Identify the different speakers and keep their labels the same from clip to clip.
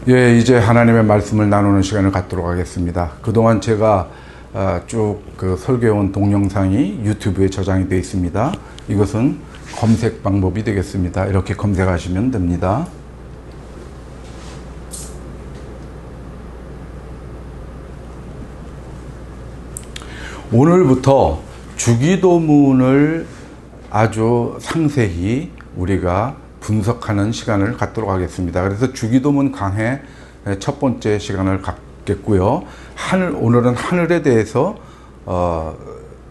Speaker 1: 예, 이제 하나님의 말씀을 나누는 시간을 갖도록 하겠습니다. 그동안 제가 쭉 설교해온 동영상이 유튜브에 저장이 되어 있습니다. 이것은 검색 방법이 되겠습니다. 이렇게 검색하시면 됩니다. 오늘부터 주기도문을 아주 상세히 우리가 분석하는 시간을 갖도록 하겠습니다. 그래서 주기도문 강해 첫 번째 시간을 갖겠고요. 오늘은 하늘에 대해서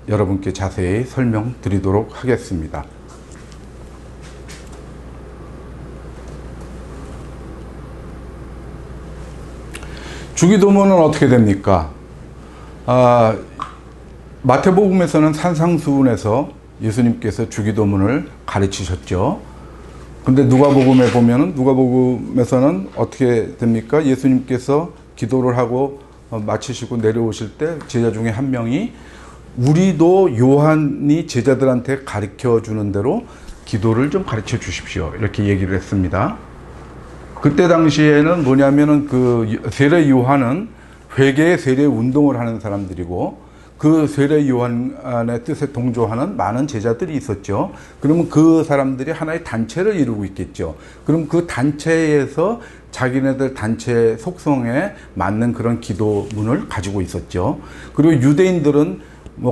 Speaker 1: 여러분께 자세히 설명드리도록 하겠습니다. 주기도문은 어떻게 됩니까? 마태복음에서는 산상수훈에서 예수님께서 주기도문을 가르치셨죠. 근데 누가복음에서는 어떻게 됩니까? 예수님께서 기도를 하고 마치시고 내려오실 때 제자 중에 한 명이 우리도 요한이 제자들한테 가르쳐 주는 대로 기도를 좀 가르쳐 주십시오. 이렇게 얘기를 했습니다. 그때 당시에는 뭐냐면은 세례 요한은 회개의 세례 운동을 하는 사람들이고 그 세례 요한의 뜻에 동조하는 많은 제자들이 있었죠. 그러면 그 사람들이 하나의 단체를 이루고 있겠죠. 그럼 그 단체에서 자기네들 단체 속성에 맞는 그런 기도문을 가지고 있었죠. 그리고 유대인들은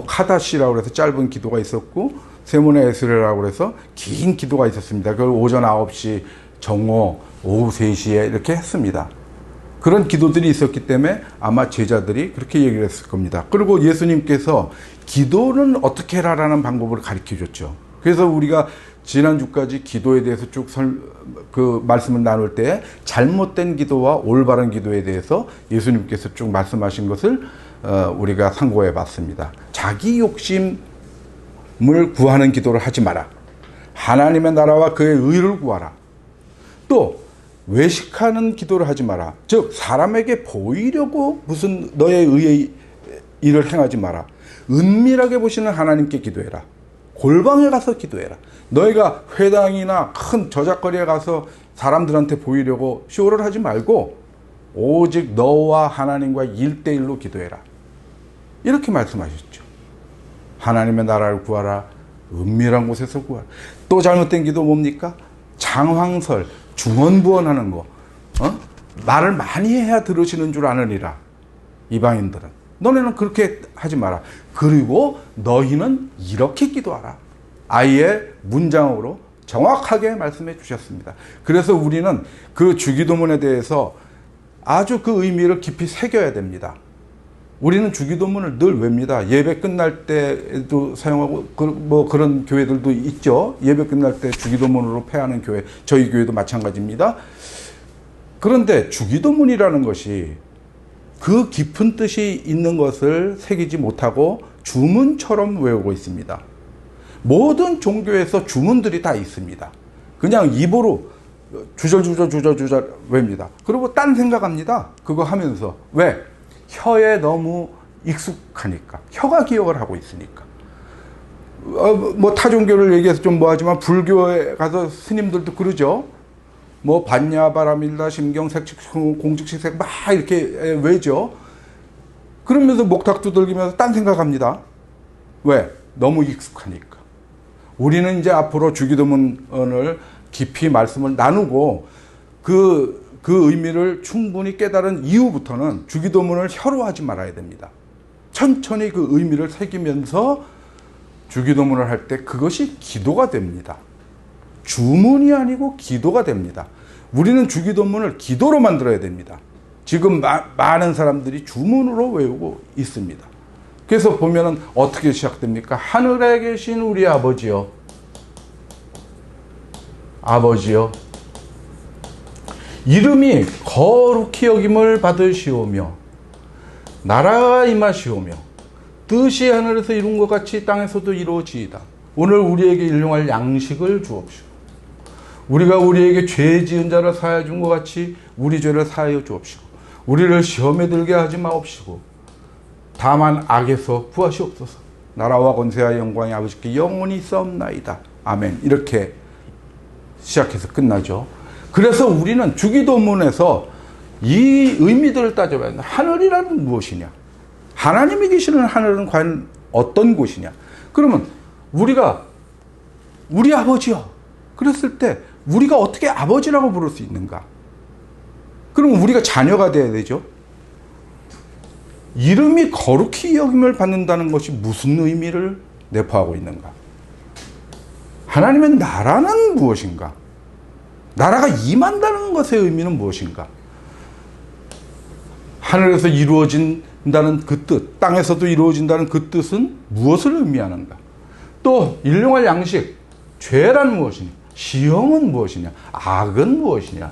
Speaker 1: 카다시라고 해서 짧은 기도가 있었고 세모네 에스레라고 해서 긴 기도가 있었습니다. 그걸 오전 9시 정오, 오후 3시에 이렇게 했습니다. 그런 기도들이 있었기 때문에 아마 제자들이 그렇게 얘기를 했을 겁니다. 그리고 예수님께서 기도는 어떻게 해라라는 방법을 가르쳐 줬죠. 그래서 우리가 지난주까지 기도에 대해서 쭉 말씀을 나눌 때 잘못된 기도와 올바른 기도에 대해서 예수님께서 쭉 말씀하신 것을 우리가 상고해 봤습니다. 자기 욕심을 구하는 기도를 하지 마라. 하나님의 나라와 그의 의를 구하라. 또 외식하는 기도를 하지 마라. 즉 사람에게 보이려고 무슨 너의 의의 일을 행하지 마라. 은밀하게 보시는 하나님께 기도해라. 골방에 가서 기도해라. 너희가 회당이나 큰 저작거리에 가서 사람들한테 보이려고 쇼를 하지 말고 오직 너와 하나님과 1대1로 기도해라. 이렇게 말씀하셨죠. 하나님의 나라를 구하라. 은밀한 곳에서 구하라. 또 잘못된 기도 뭡니까? 장황설, 중언부언하는 거. 말을 많이 해야 들으시는 줄 아느니라. 이방인들은. 너네는 그렇게 하지 마라. 그리고 너희는 이렇게 기도하라. 아예 문장으로 정확하게 말씀해 주셨습니다. 그래서 우리는 그 주기도문에 대해서 아주 그 의미를 깊이 새겨야 됩니다. 우리는 주기도문을 늘 외웁니다. 예배 끝날 때도 사용하고 그런 교회들도 있죠. 예배 끝날 때 주기도문으로 패하는 교회, 저희 교회도 마찬가지입니다. 그런데 주기도문이라는 것이 그 깊은 뜻이 있는 것을 새기지 못하고 주문처럼 외우고 있습니다. 모든 종교에서 주문들이 다 있습니다. 그냥 입으로 주절 외웁니다. 그리고 딴 생각합니다. 그거 하면서. 왜? 혀에 너무 익숙하니까. 혀가 기억을 하고 있으니까. 타 종교를 얘기해서 좀 뭐하지만 불교에 가서 스님들도 그러죠. 반야바라밀라 심경 색칙 공직식색 막 이렇게 외죠. 그러면서 목탁 두들기면서 딴 생각합니다. 왜? 너무 익숙하니까. 우리는 이제 앞으로 주기도문을 깊이 말씀을 나누고 그 의미를 충분히 깨달은 이후부터는 주기도문을 혀로 하지 말아야 됩니다. 천천히 그 의미를 새기면서 주기도문을 할 때 그것이 기도가 됩니다. 주문이 아니고 기도가 됩니다. 우리는 주기도문을 기도로 만들어야 됩니다. 지금 많은 사람들이 주문으로 외우고 있습니다. 그래서 보면은 어떻게 시작됩니까? 하늘에 계신 우리 아버지요. 아버지요. 이름이 거룩히 여김을 받으시오며 나라가 임하시오며 뜻이 하늘에서 이룬 것 같이 땅에서도 이루어지이다. 오늘 우리에게 일용할 양식을 주옵시오. 우리가 우리에게 죄 지은 자를 사하여 준 것 같이 우리 죄를 사하여 주옵시고 우리를 시험에 들게 하지 마옵시고 다만 악에서 구하시옵소서. 나라와 권세와 영광이 아버지께 영원히 있사옵나이다. 아멘. 이렇게 시작해서 끝나죠. 그래서 우리는 주기도문에서 이 의미들을 따져봐야 한다. 하늘이란 무엇이냐? 하나님이 계시는 하늘은 과연 어떤 곳이냐? 그러면 우리가 우리 아버지요. 그랬을 때 우리가 어떻게 아버지라고 부를 수 있는가? 그러면 우리가 자녀가 돼야 되죠. 이름이 거룩히 여김을 받는다는 것이 무슨 의미를 내포하고 있는가? 하나님의 나라는 무엇인가? 나라가 임한다는 것의 의미는 무엇인가? 하늘에서 이루어진다는 그 뜻, 땅에서도 이루어진다는 그 뜻은 무엇을 의미하는가? 또 일용할 양식, 죄란 무엇이냐? 시험은 무엇이냐? 악은 무엇이냐?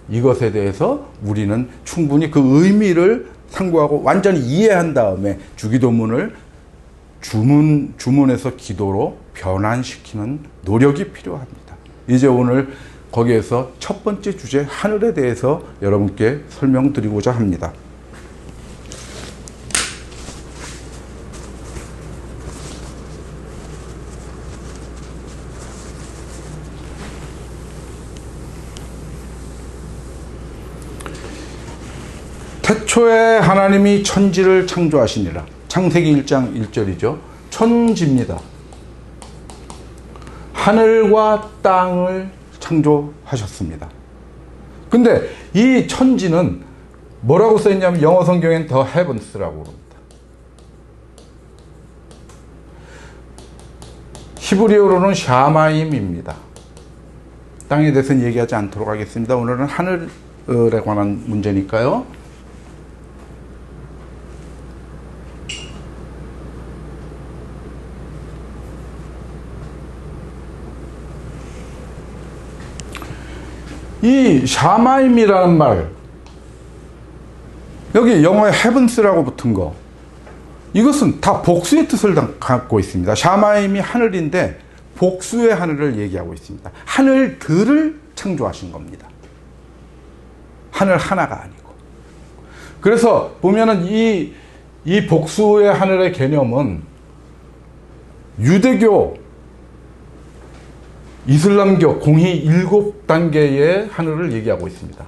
Speaker 1: 이것에 대해서 우리는 충분히 그 의미를 상고하고 완전히 이해한 다음에 주기도문을 주문에서 기도로 변환시키는 노력이 필요합니다. 이제 오늘 거기에서 첫 번째 주제 하늘에 대해서 여러분께 설명드리고자 합니다. 태초에 하나님이 천지를 창조하시니라. 창세기 1장 1절이죠. 천지입니다. 하늘과 땅을 창조하셨습니다. 근데 이 천지는 뭐라고 써있냐면 영어 성경엔 The Heavens라고 합니다. 히브리어로는 샤마임입니다. 땅에 대해서는 얘기하지 않도록 하겠습니다. 오늘은 하늘에 관한 문제니까요. 이 샤마임이라는 말, 여기 영어에 헤븐스라고 붙은 거, 이것은 다 복수의 뜻을 갖고 있습니다. 샤마임이 하늘인데 복수의 하늘을 얘기하고 있습니다. 하늘들을 창조하신 겁니다. 하늘 하나가 아니고. 그래서 보면은 이 복수의 하늘의 개념은 유대교, 이슬람교 공히 7단계의 하늘을 얘기하고 있습니다.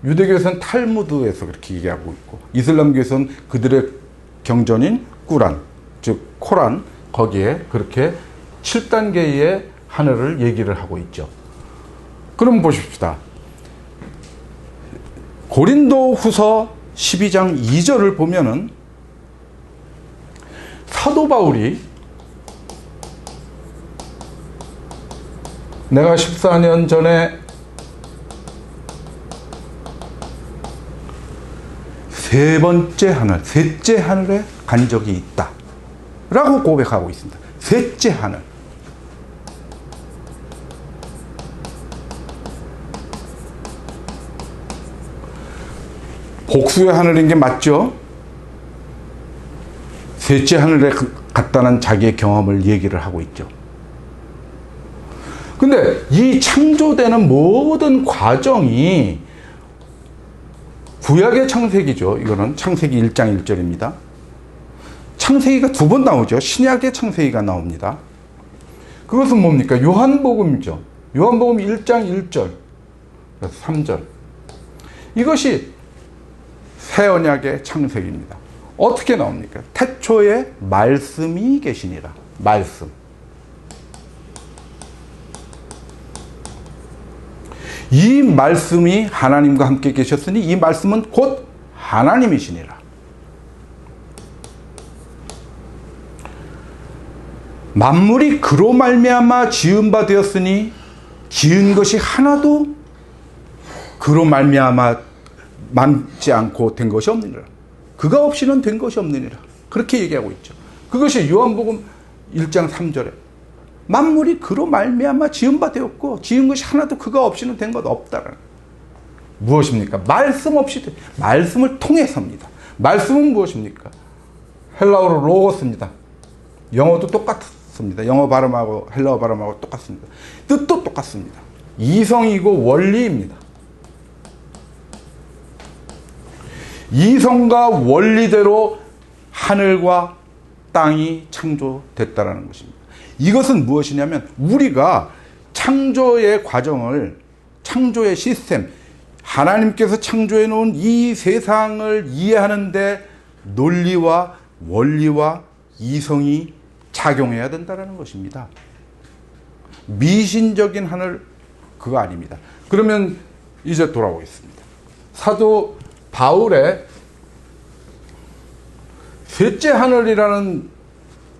Speaker 1: 유대교에서는 탈무드에서 그렇게 얘기하고 있고, 이슬람교에서는 그들의 경전인 꾸란, 즉 코란, 거기에 그렇게 7단계의 하늘을 얘기를 하고 있죠. 그럼 보십시다. 고린도 후서 12장 2절을 보면은 사도 바울이 내가 14년 전에 셋째 하늘에 간 적이 있다 라고 고백하고 있습니다. 셋째 하늘. 복수의 하늘인 게 맞죠? 셋째 하늘에 갔다는 자기의 경험을 얘기를 하고 있죠. 근데 이 창조되는 모든 과정이 구약의 창세기죠. 이거는 창세기 1장 1절입니다. 창세기가 2번 나오죠. 신약의 창세기가 나옵니다. 그것은 뭡니까? 요한복음이죠. 요한복음 1장 1절, 3절. 이것이 새 언약의 창세기입니다. 어떻게 나옵니까? 태초에 말씀이 계시니라. 말씀. 이 말씀이 하나님과 함께 계셨으니 이 말씀은 곧 하나님이시니라. 만물이 그로 말미암아 지은 바 되었으니 지은 것이 하나도 그로 말미암아 남지 않고 된 것이 없느니라. 그가 없이는 된 것이 없느니라. 그렇게 얘기하고 있죠. 그것이 요한복음 1장 3절에 만물이 그로 말미암아 지은 바 되었고 지은 것이 하나도 그가 없이는 된 것 없다라는. 무엇입니까? 말씀 없이 말씀을 통해서입니다. 말씀은 무엇입니까? 헬라어로 로고스입니다. 영어도 똑같습니다. 영어 발음하고 헬라어 발음하고 똑같습니다. 뜻도 똑같습니다. 이성이고 원리입니다. 이성과 원리대로 하늘과 땅이 창조됐다라는 것입니다. 이것은 무엇이냐면 우리가 창조의 과정을, 창조의 시스템, 하나님께서 창조해 놓은 이 세상을 이해하는데 논리와 원리와 이성이 작용해야 된다는 것입니다. 미신적인 하늘 그거 아닙니다. 그러면 이제 돌아오겠습니다. 사도 바울의 셋째 하늘이라는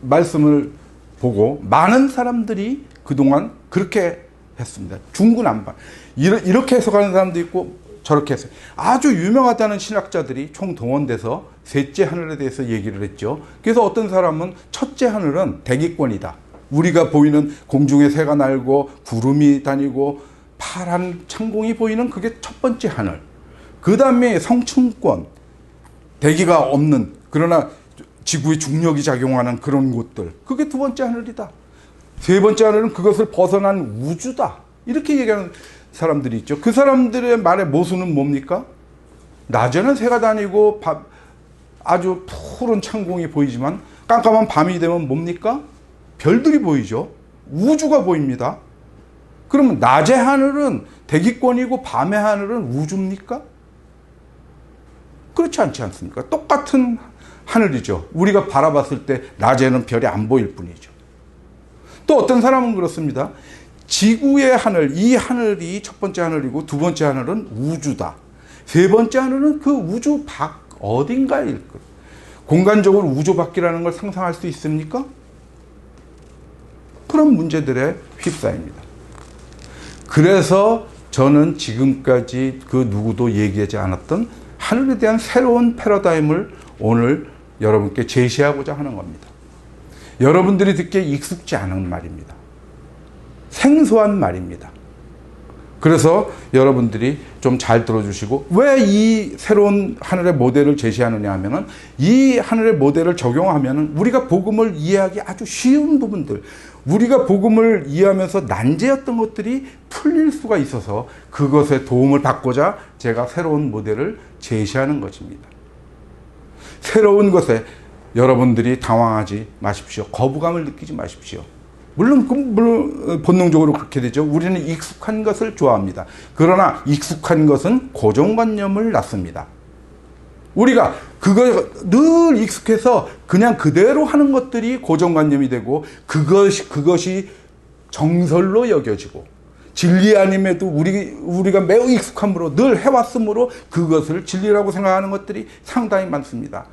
Speaker 1: 말씀을 보고 많은 사람들이 그동안 그렇게 했습니다. 중구난방. 이렇게 해석하는 사람도 있고 저렇게 해서 아주 유명하다는 신학자들이 총동원돼서 셋째 하늘에 대해서 얘기를 했죠. 그래서 어떤 사람은 첫째 하늘은 대기권이다. 우리가 보이는 공중에 새가 날고 구름이 다니고 파란 창공이 보이는 그게 첫 번째 하늘. 그 다음에 성층권, 대기가 없는 그러나 지구의 중력이 작용하는 그런 곳들. 그게 두 번째 하늘이다. 세 번째 하늘은 그것을 벗어난 우주다. 이렇게 얘기하는 사람들이 있죠. 그 사람들의 말의 모순은 뭡니까? 낮에는 새가 다니고 아주 푸른 창공이 보이지만 깜깜한 밤이 되면 뭡니까? 별들이 보이죠. 우주가 보입니다. 그러면 낮의 하늘은 대기권이고 밤의 하늘은 우주입니까? 그렇지 않지 않습니까? 똑같은 하늘이죠. 우리가 바라봤을 때 낮에는 별이 안 보일 뿐이죠. 또 어떤 사람은 그렇습니다. 지구의 하늘, 이 하늘이 첫 번째 하늘이고 두 번째 하늘은 우주다. 세 번째 하늘은 그 우주 밖 어딘가일 것. 공간적으로 우주 밖이라는 걸 상상할 수 있습니까? 그런 문제들에 휩싸입니다. 그래서 저는 지금까지 그 누구도 얘기하지 않았던 하늘에 대한 새로운 패러다임을 오늘 여러분께 제시하고자 하는 겁니다. 여러분들이 듣기에 익숙지 않은 말입니다. 생소한 말입니다. 그래서 여러분들이 좀 잘 들어주시고, 왜 이 새로운 하늘의 모델을 제시하느냐 하면은, 이 하늘의 모델을 적용하면은 우리가 복음을 이해하기 아주 쉬운 부분들, 우리가 복음을 이해하면서 난제였던 것들이 풀릴 수가 있어서 그것에 도움을 받고자 제가 새로운 모델을 제시하는 것입니다. 새로운 것에 여러분들이 당황하지 마십시오. 거부감을 느끼지 마십시오. 물론 본능적으로 그렇게 되죠. 우리는 익숙한 것을 좋아합니다. 그러나 익숙한 것은 고정관념을 낳습니다. 우리가 그거 늘 익숙해서 그냥 그대로 하는 것들이 고정관념이 되고 그것이 정설로 여겨지고, 진리 아님에도 우리가 매우 익숙함으로 늘 해왔으므로 그것을 진리라고 생각하는 것들이 상당히 많습니다.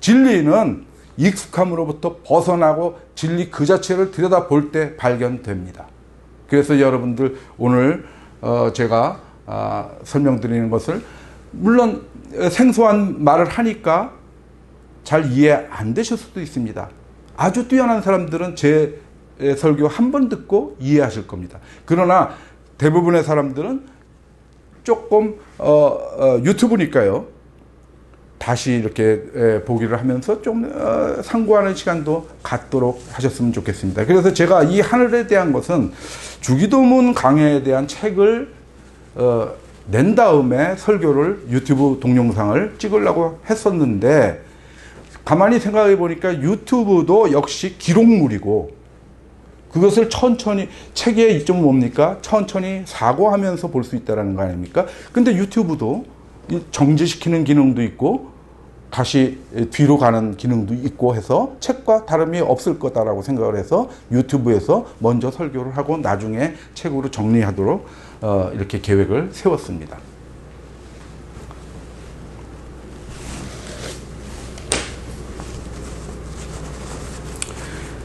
Speaker 1: 진리는 익숙함으로부터 벗어나고 진리 그 자체를 들여다볼 때 발견됩니다. 그래서 여러분들 오늘 제가 설명드리는 것을, 물론 생소한 말을 하니까 잘 이해 안 되실 수도 있습니다. 아주 뛰어난 사람들은 제 설교 한 번 듣고 이해하실 겁니다. 그러나 대부분의 사람들은 조금 유튜브니까요, 다시 이렇게 보기를 하면서 좀 상고하는 시간도 갖도록 하셨으면 좋겠습니다. 그래서 제가 이 하늘에 대한 것은 주기도문 강해에 대한 책을 낸 다음에 설교를, 유튜브 동영상을 찍으려고 했었는데, 가만히 생각해 보니까 유튜브도 역시 기록물이고, 그것을 천천히, 책의 이점은 뭡니까? 천천히 사고하면서 볼 수 있다는 거 아닙니까? 근데 유튜브도 정지시키는 기능도 있고 다시 뒤로 가는 기능도 있고 해서 책과 다름이 없을 거다라고 생각을 해서 유튜브에서 먼저 설교를 하고 나중에 책으로 정리하도록 이렇게 계획을 세웠습니다.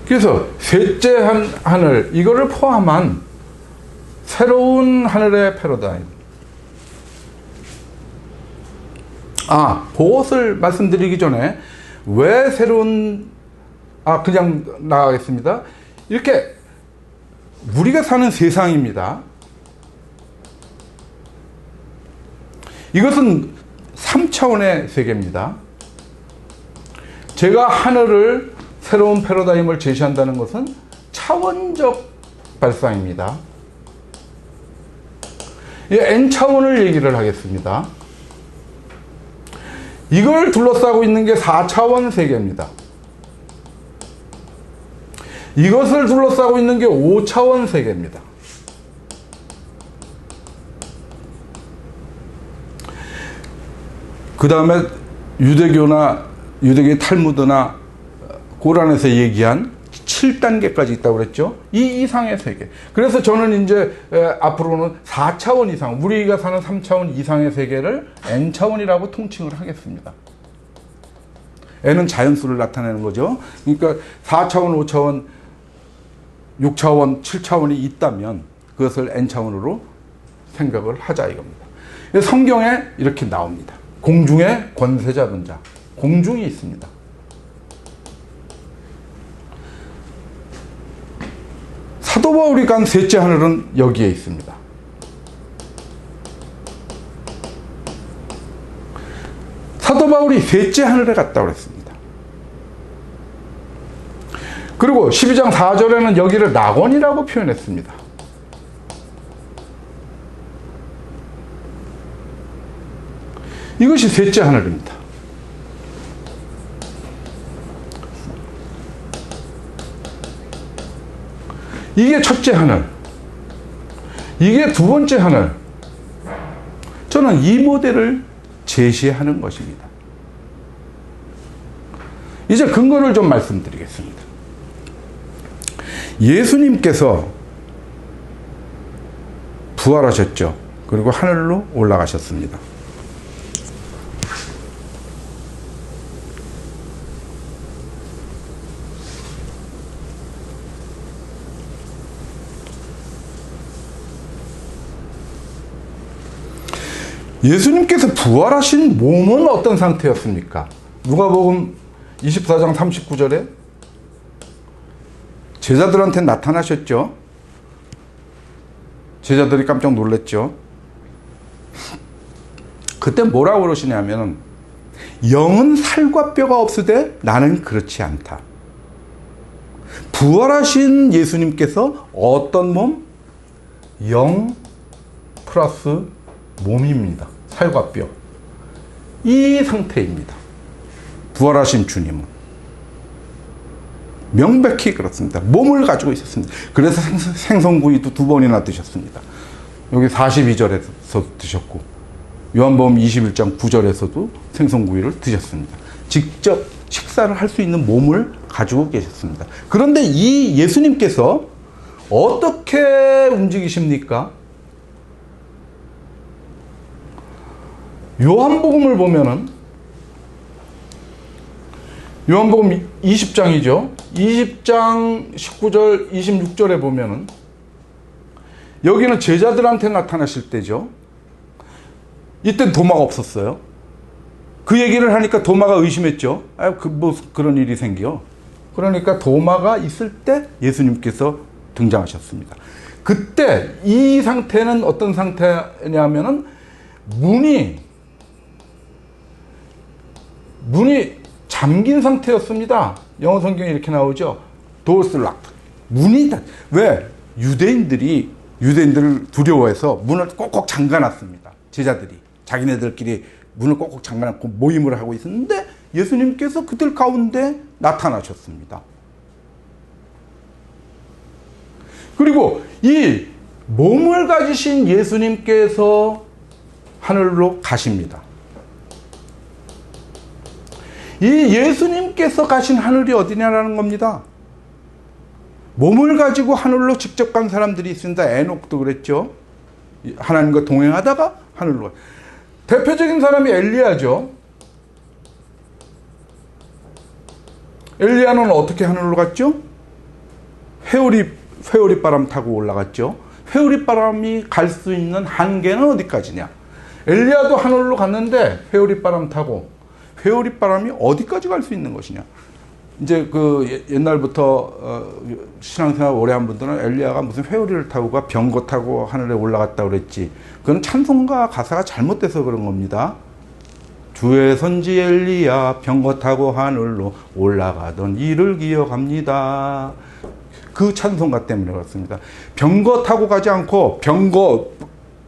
Speaker 1: 그래서 셋째 하늘, 이거를 포함한 새로운 하늘의 패러다임. 그것을 말씀드리기 전에 왜 그냥 나가겠습니다. 이렇게 우리가 사는 세상입니다. 이것은 3차원의 세계입니다. 제가 하늘을, 새로운 패러다임을 제시한다는 것은 차원적 발상입니다. N차원을 얘기를 하겠습니다. 이걸 둘러싸고 있는 게 4차원 세계입니다. 이것을 둘러싸고 있는 게 5차원 세계입니다. 그 다음에 유대교의 탈무드나 고란에서 얘기한 7단계까지 있다고 그랬죠. 이 이상의 세계. 그래서 저는 이제 앞으로는 4차원 이상, 우리가 사는 3차원 이상의 세계를 N차원이라고 통칭을 하겠습니다. N은 자연수를 나타내는 거죠. 그러니까 4차원, 5차원, 6차원, 7차원이 있다면 그것을 N차원으로 생각을 하자 이겁니다. 성경에 이렇게 나옵니다. 공중에 권세 잡은 자, 공중이 있습니다. 사도 바울이 간 셋째 하늘은 여기에 있습니다. 사도 바울이 셋째 하늘에 갔다고 그랬습니다. 그리고 12장 4절에는 여기를 낙원이라고 표현했습니다. 이것이 셋째 하늘입니다. 이게 첫째 하늘, 이게 두 번째 하늘. 저는 이 모델을 제시하는 것입니다. 이제 근거를 좀 말씀드리겠습니다. 예수님께서 부활하셨죠. 그리고 하늘로 올라가셨습니다. 예수님께서 부활하신 몸은 어떤 상태였습니까? 누가복음 24장 39절에 제자들한테 나타나셨죠. 제자들이 깜짝 놀랐죠. 그때 뭐라고 그러시냐면 영은 살과 뼈가 없으되 나는 그렇지 않다. 부활하신 예수님께서 어떤 몸? 영 플러스 몸입니다. 살과 뼈. 이 상태입니다. 부활하신 주님은. 명백히 그렇습니다. 몸을 가지고 있었습니다. 그래서 생선구이도 2번이나 드셨습니다. 여기 42절에서 드셨고 요한복음 21장 9절에서도 생선구이를 드셨습니다. 직접 식사를 할 수 있는 몸을 가지고 계셨습니다. 그런데 이 예수님께서 어떻게 움직이십니까? 요한복음을 보면은 요한복음 20장이죠. 20장 19절 26절에 보면은 여기는 제자들한테 나타나실 때죠. 이땐 도마가 없었어요. 그 얘기를 하니까 도마가 의심했죠. 뭐 그런 일이 생겨. 그러니까 도마가 있을 때 예수님께서 등장하셨습니다. 그때 이 상태는 어떤 상태냐면은 문이 잠긴 상태였습니다. 영어 성경에 이렇게 나오죠. Doors locked. 문이 왜? 유대인들을 두려워해서 문을 꼭꼭 잠가놨습니다. 제자들이 자기네들끼리 문을 꼭꼭 잠가놓고 모임을 하고 있었는데 예수님께서 그들 가운데 나타나셨습니다. 그리고 이 몸을 가지신 예수님께서 하늘로 가십니다. 이 예수님께서 가신 하늘이 어디냐라는 겁니다. 몸을 가지고 하늘로 직접 간 사람들이 있습니다. 에녹도 그랬죠. 하나님과 동행하다가 하늘로 가. 대표적인 사람이 엘리야죠. 엘리야는 어떻게 하늘로 갔죠? 회오리 바람 타고 올라갔죠. 회오리 바람이 갈 수 있는 한계는 어디까지냐? 엘리야도 하늘로 갔는데 회오리 바람 타고 회오리 바람이 어디까지 갈 수 있는 것이냐? 이제 그 옛날부터 신앙생활 오래 한 분들은 엘리야가 무슨 회오리를 타고 가 병거 타고 하늘에 올라갔다 그랬지. 그건 찬송가 가사가 잘못돼서 그런 겁니다. 주의 선지 엘리야 병거 타고 하늘로 올라가던 일을 기억합니다. 그 찬송가 때문에 그렇습니다. 병거 타고 가지 않고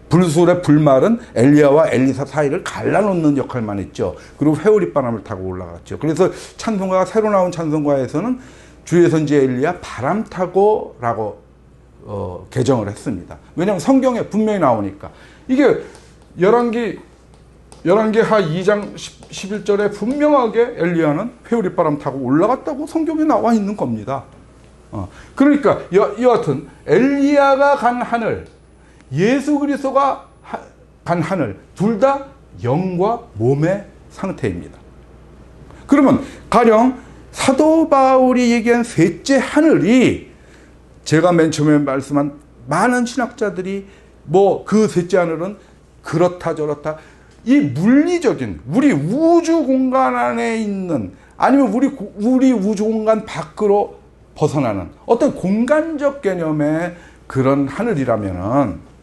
Speaker 1: 불술의 불말은 엘리야와 엘리사 사이를 갈라놓는 역할만 했죠. 그리고 회오리 바람을 타고 올라갔죠. 그래서 찬송가가 새로 나온 찬송가에서는 주의 선지 엘리야 바람 타고 라고 개정을 했습니다. 왜냐하면 성경에 분명히 나오니까. 이게 열왕기 열왕기하 2장 11절에 분명하게 엘리야는 회오리바람 타고 올라갔다고 성경에 나와 있는 겁니다. 그러니까 여하튼 엘리야가 간 하늘, 예수 그리스도가 간 하늘, 둘 다 영과 몸의 상태입니다. 그러면 가령 사도 바울이 얘기한 셋째 하늘이, 제가 맨 처음에 말씀한 많은 신학자들이 뭐 그 셋째 하늘은 그렇다 저렇다, 이 물리적인 우리 우주 공간 안에 있는, 아니면 우리 우주 공간 밖으로 벗어나는 어떤 공간적 개념의 그런 하늘이라면은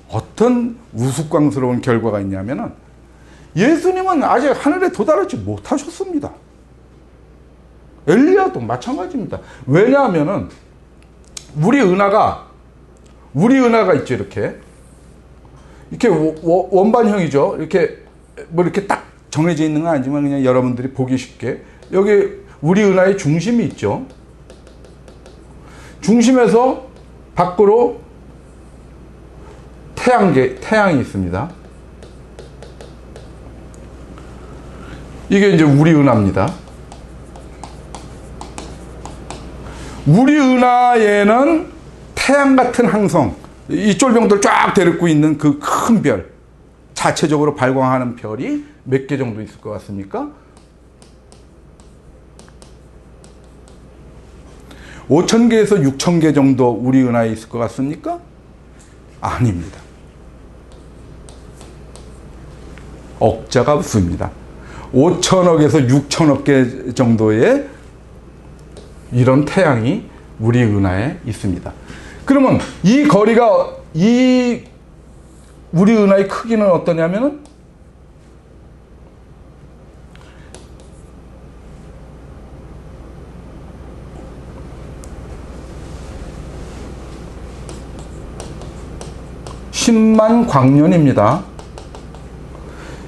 Speaker 1: 어떤 우스꽝스러운 결과가 있냐면은 예수님은 아직 하늘에 도달하지 못하셨습니다. 엘리야도 마찬가지입니다. 왜냐하면은 우리 은하가 있죠. 이렇게 원반형이죠. 이렇게 뭐 이렇게 딱 정해져 있는 건 아니지만 그냥 여러분들이 보기 쉽게, 여기 우리 은하의 중심이 있죠. 중심에서 밖으로 태양이 있습니다. 이게 이제 우리 은하입니다. 우리 은하에는 태양 같은 항성, 이 쫄병들 쫙 데리고 있는 그 큰 별, 자체적으로 발광하는 별이 몇 개 정도 있을 것 같습니까? 5,000개에서 6,000개 정도 우리 은하에 있을 것 같습니까? 아닙니다. 억자가 없습니다. 5천억에서 6천억 개 정도의 이런 태양이 우리 은하에 있습니다. 그러면 이 거리가, 이 우리 은하의 크기는 어떠냐면은 (10만) 광년입니다.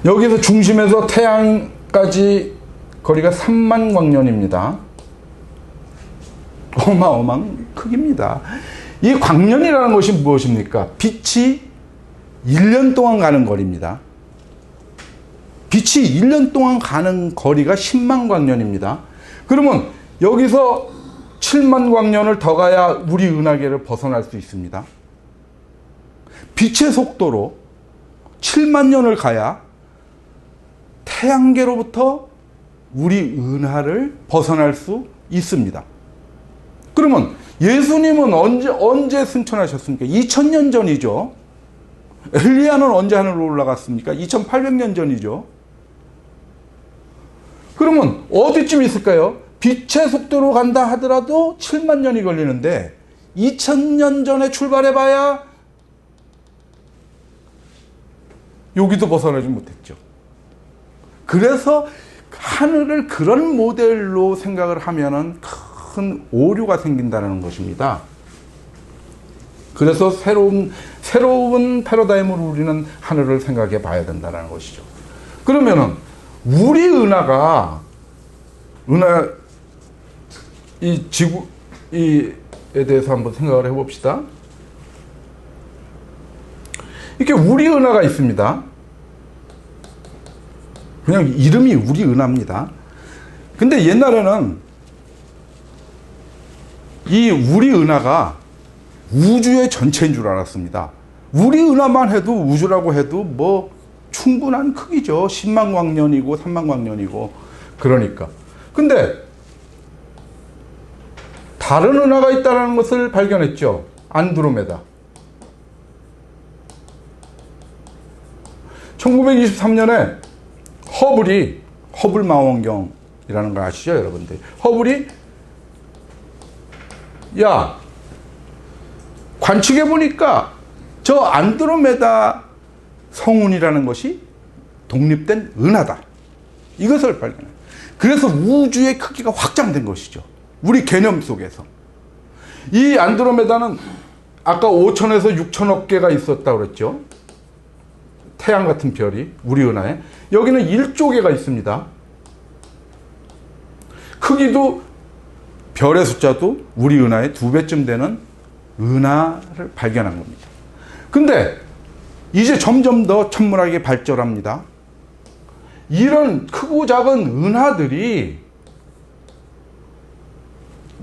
Speaker 1: 여기서 중심에서 태양까지 거리가 (3만) 광년입니다. 어마어마한 크기입니다. 이 광년이라는 것이 무엇입니까? 빛이 1년 동안 가는 거리입니다. 빛이 1년 동안 가는 거리가 10만 광년입니다. 그러면 여기서 7만 광년을 더 가야 우리 은하계를 벗어날 수 있습니다. 빛의 속도로 7만 년을 가야 태양계로부터 우리 은하를 벗어날 수 있습니다. 그러면 예수님은 언제 승천하셨습니까? 2000년 전이죠. 엘리야는 언제 하늘로 올라갔습니까? 2800년 전이죠. 그러면 어디쯤 있을까요? 빛의 속도로 간다 하더라도 7만 년이 걸리는데 2000년 전에 출발해봐야 여기도 벗어나지 못했죠. 그래서 하늘을 그런 모델로 생각을 하면은 큰 오류가 생긴다는 것입니다. 그래서 새로운 패러다임으로 우리는 하늘을 생각해 봐야 된다는 것이죠. 그러면은 우리 은하가 이 지구에 대해서 한번 생각을 해봅시다. 이렇게 우리 은하가 있습니다. 그냥 이름이 우리 은하입니다. 근데 옛날에는 이 우리 은하가 우주의 전체인 줄 알았습니다. 우리 은하만 해도 우주라고 해도 뭐 충분한 크기죠. 10만 광년이고 3만 광년이고. 그러니까. 근데 다른 은하가 있다는 것을 발견했죠. 안드로메다. 1923년에 허블 망원경이라는 거 아시죠, 여러분들? 허블이 관측해 보니까 저 안드로메다 성운이라는 것이 독립된 은하다. 이것을 발견해요. 그래서 우주의 크기가 확장된 것이죠. 우리 개념 속에서. 이 안드로메다는 아까 5천에서 6천억 개가 있었다고 그랬죠. 태양 같은 별이 우리 은하에. 여기는 1조 개가 있습니다. 크기도 별의 숫자도 우리 은하의 2배쯤 되는 은하를 발견한 겁니다. 근데 이제 점점 더 천문학이 발전합니다. 이런 크고 작은 은하들이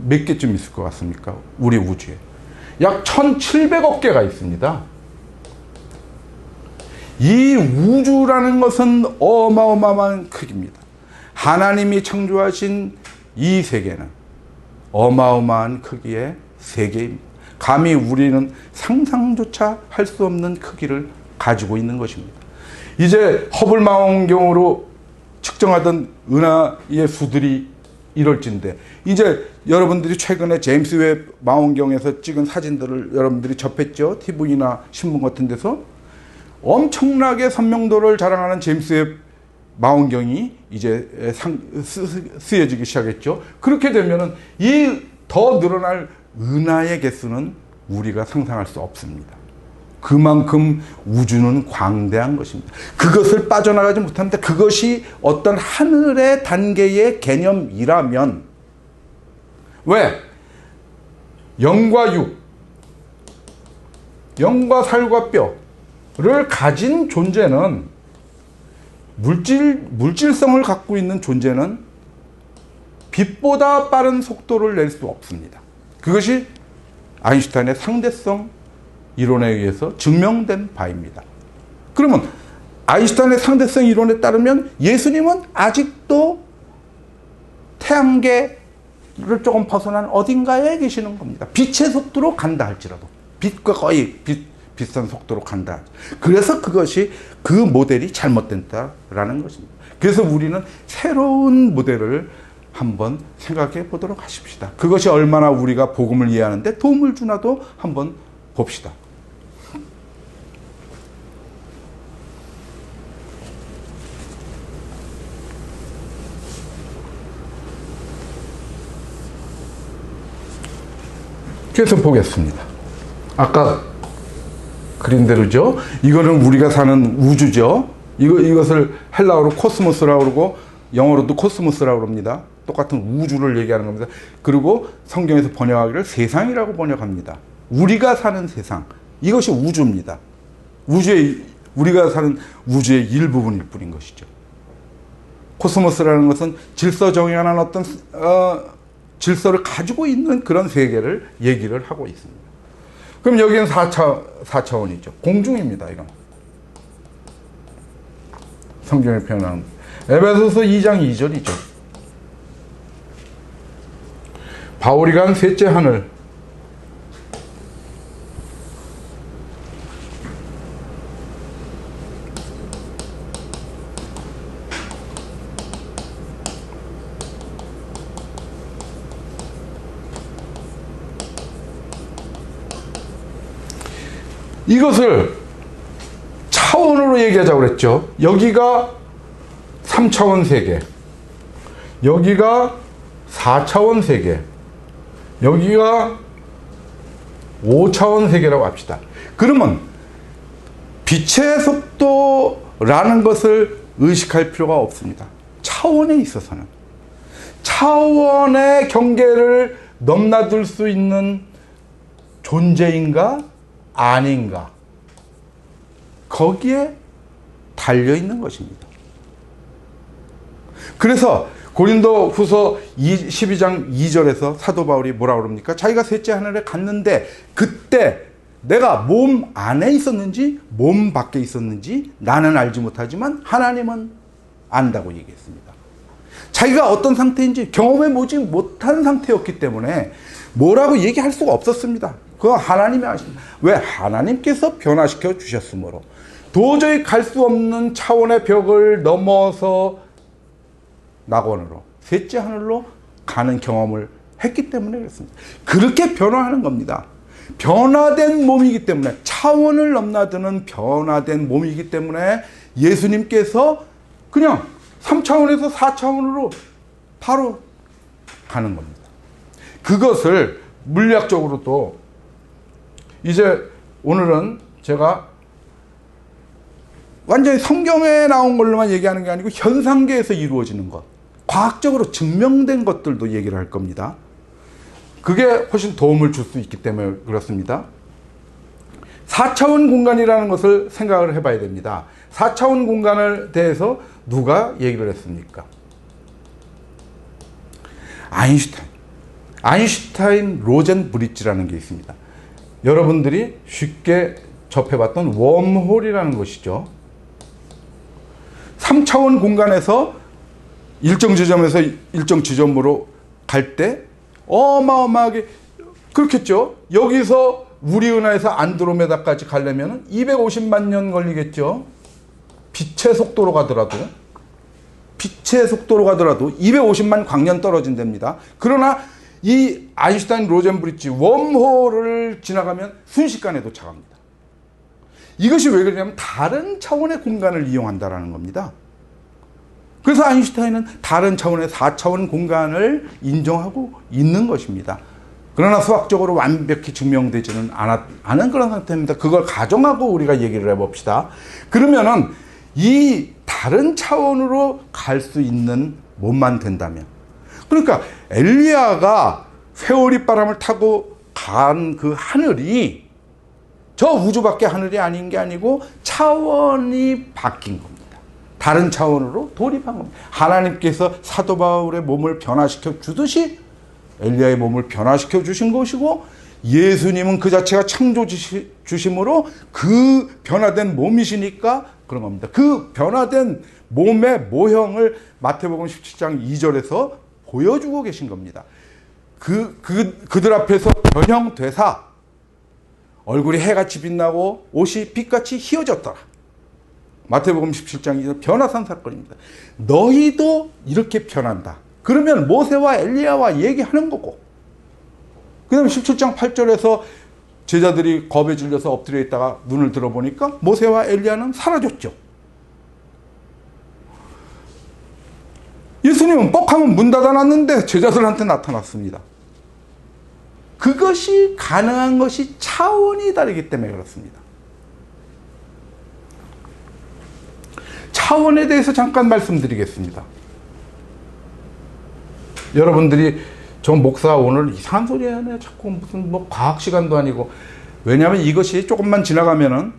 Speaker 1: 몇 개쯤 있을 것 같습니까? 우리 우주에. 약 1700억 개가 있습니다. 이 우주라는 것은 어마어마한 크기입니다. 하나님이 창조하신 이 세계는 어마어마한 크기의 세계입니다. 감히 우리는 상상조차 할 수 없는 크기를 가지고 있는 것입니다. 이제 허블 망원경으로 측정하던 은하의 수들이 이럴진데, 이제 여러분들이 최근에 제임스 웹 망원경에서 찍은 사진들을 여러분들이 접했죠. TV나 신문 같은 데서. 엄청나게 선명도를 자랑하는 제임스 웹 망원경이 이제 쓰여지기 시작했죠. 그렇게 되면은 이 더 늘어날 은하의 개수는 우리가 상상할 수 없습니다. 그만큼 우주는 광대한 것입니다. 그것을 빠져나가지 못합니다. 그것이 어떤 하늘의 단계의 개념이라면, 왜? 영과 육, 영과 살과 뼈를 가진 존재는, 물질성을 갖고 있는 존재는 빛보다 빠른 속도를 낼 수 없습니다. 그것이 아인슈타인의 상대성 이론에 의해서 증명된 바입니다. 그러면 아인슈타인의 상대성 이론에 따르면 예수님은 아직도 태양계를 조금 벗어난 어딘가에 계시는 겁니다. 빛의 속도로 간다 할지라도. 빛과 거의 비슷한 속도로 간다. 그래서 그것이, 그 모델이 잘못됐다라는 것입니다. 그래서 우리는 새로운 모델을 한번 생각해 보도록 하십시다. 그것이 얼마나 우리가 복음을 이해하는데 도움을 주나도 한번 봅시다. 그래서 보겠습니다. 아까 그린 대로죠. 이거는 우리가 사는 우주죠. 이것을 헬라어로 코스모스라고 그러고 영어로도 코스모스라고 그럽니다. 똑같은 우주를 얘기하는 겁니다. 그리고 성경에서 번역하기를 세상이라고 번역합니다. 우리가 사는 세상, 이것이 우주입니다. 우리가 사는 우주의 일부분일 뿐인 것이죠. 코스모스라는 것은 질서 정연한 어떤 질서를 가지고 있는 그런 세계를 얘기를 하고 있습니다. 그럼 여기는 4차원이죠. 공중입니다. 이건 성경에 표현하는 에베소서 2장 2절이죠. 바울이 간 셋째 하늘, 이것을 차원으로 얘기하자고 그랬죠. 여기가 3차원 세계, 여기가 4차원 세계, 여기가 5차원 세계라고 합시다. 그러면 빛의 속도라는 것을 의식할 필요가 없습니다. 차원에 있어서는 차원의 경계를 넘나들 수 있는 존재인가 아닌가, 거기에 달려있는 것입니다. 그래서 고린도 후서 12장 2절에서 사도 바울이 뭐라고 그럽니까? 자기가 셋째 하늘에 갔는데 그때 내가 몸 안에 있었는지 몸 밖에 있었는지 나는 알지 못하지만 하나님은 안다고 얘기했습니다. 자기가 어떤 상태인지 경험해 보지 못한 상태였기 때문에 뭐라고 얘기할 수가 없었습니다. 그건 하나님이 아십니다. 왜? 하나님께서 변화시켜 주셨으므로 도저히 갈 수 없는 차원의 벽을 넘어서 낙원으로, 셋째 하늘로 가는 경험을 했기 때문에 그렇습니다. 그렇게 변화하는 겁니다. 변화된 몸이기 때문에, 차원을 넘나드는 변화된 몸이기 때문에 예수님께서 그냥 3차원에서 4차원으로 바로 가는 겁니다. 그것을 물리학적으로도 이제 오늘은 제가 완전히 성경에 나온 걸로만 얘기하는 게 아니고 현상계에서 이루어지는 것, 과학적으로 증명된 것들도 얘기를 할 겁니다. 그게 훨씬 도움을 줄 수 있기 때문에 그렇습니다. 4차원 공간이라는 것을 생각을 해봐야 됩니다. 4차원 공간을 대해서 누가 얘기를 했습니까? 아인슈타인 로젠 브릿지라는 게 있습니다. 여러분들이 쉽게 접해봤던 웜홀이라는 것이죠. 3차원 공간에서 일정 지점에서 일정 지점으로 갈 때 어마어마하게 그렇겠죠. 여기서 우리 은하에서 안드로메다까지 가려면 250만 년 걸리겠죠. 빛의 속도로 가더라도 250만 광년 떨어진답니다. 그러나 이 아인슈타인 로젠 브릿지 웜홀을 지나가면 순식간에 도착합니다. 이것이 왜 그러냐면 다른 차원의 공간을 이용한다는 겁니다. 그래서 아인슈타인은 다른 차원의 4차원 공간을 인정하고 있는 것입니다. 그러나 수학적으로 완벽히 증명되지는 않은 그런 상태입니다. 그걸 가정하고 우리가 얘기를 해봅시다. 그러면은 이 다른 차원으로 갈 수 있는 몸만 된다면, 그러니까 엘리야가 회오리 바람을 타고 간 그 하늘이 저 우주 밖의 하늘이 아닌 게 아니고 차원이 바뀐 겁니다. 다른 차원으로 돌입한 겁니다. 하나님께서 사도 바울의 몸을 변화시켜 주듯이 엘리야의 몸을 변화시켜 주신 것이고, 예수님은 그 자체가 창조 주심으로 그 변화된 몸이시니까 그런 겁니다. 그 변화된 몸의 모형을 마태복음 17장 2절에서 보여주고 계신 겁니다. 그들 앞에서 변형되사 얼굴이 해같이 빛나고 옷이 빛같이 휘어졌더라. 마태복음 17장 2절 변화산 사건입니다. 너희도 이렇게 변한다. 그러면 모세와 엘리야와 얘기하는 거고, 그 다음에 17장 8절에서 제자들이 겁에 질려서 엎드려 있다가 눈을 들어보니까 모세와 엘리야는 사라졌죠. 예수님은 뻑하면 문 닫아놨는데 제자들한테 나타났습니다. 그것이 가능한 것이 차원이 다르기 때문에 그렇습니다. 차원에 대해서 잠깐 말씀드리겠습니다. 여러분들이 저 목사 오늘 이상한 소리 하네. 자꾸 무슨 뭐 과학 시간도 아니고. 왜냐하면 이것이 조금만 지나가면은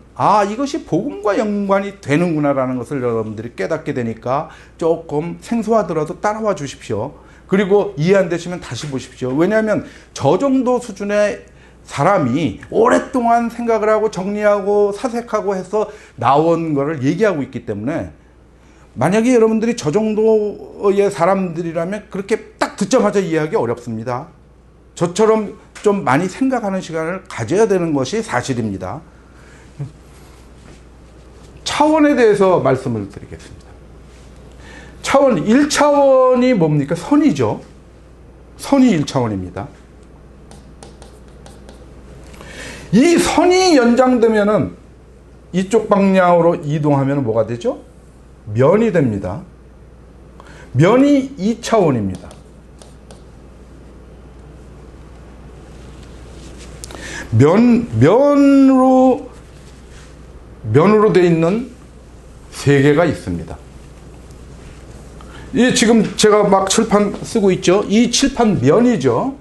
Speaker 1: 이것이 복음과 연관이 되는구나라는 것을 여러분들이 깨닫게 되니까 조금 생소하더라도 따라와 주십시오. 그리고 이해 안 되시면 다시 보십시오. 왜냐하면 저 정도 수준의 사람이 오랫동안 생각을 하고 정리하고 사색하고 해서 나온 거를 얘기하고 있기 때문에, 만약에 여러분들이 저 정도의 사람들이라면 그렇게 딱 듣자마자 이해하기 어렵습니다. 저처럼 좀 많이 생각하는 시간을 가져야 되는 것이 사실입니다. 차원에 대해서 말씀을 드리겠습니다. 차원 1차원이 뭡니까? 선이죠. 선이 1차원입니다. 이 선이 연장되면은 이쪽 방향으로 이동하면 뭐가 되죠? 면이 됩니다. 면이 2차원입니다. 면으로 되어 있는 세계가 있습니다. 이 지금 제가 막 칠판 쓰고 있죠. 이 칠판 면이죠.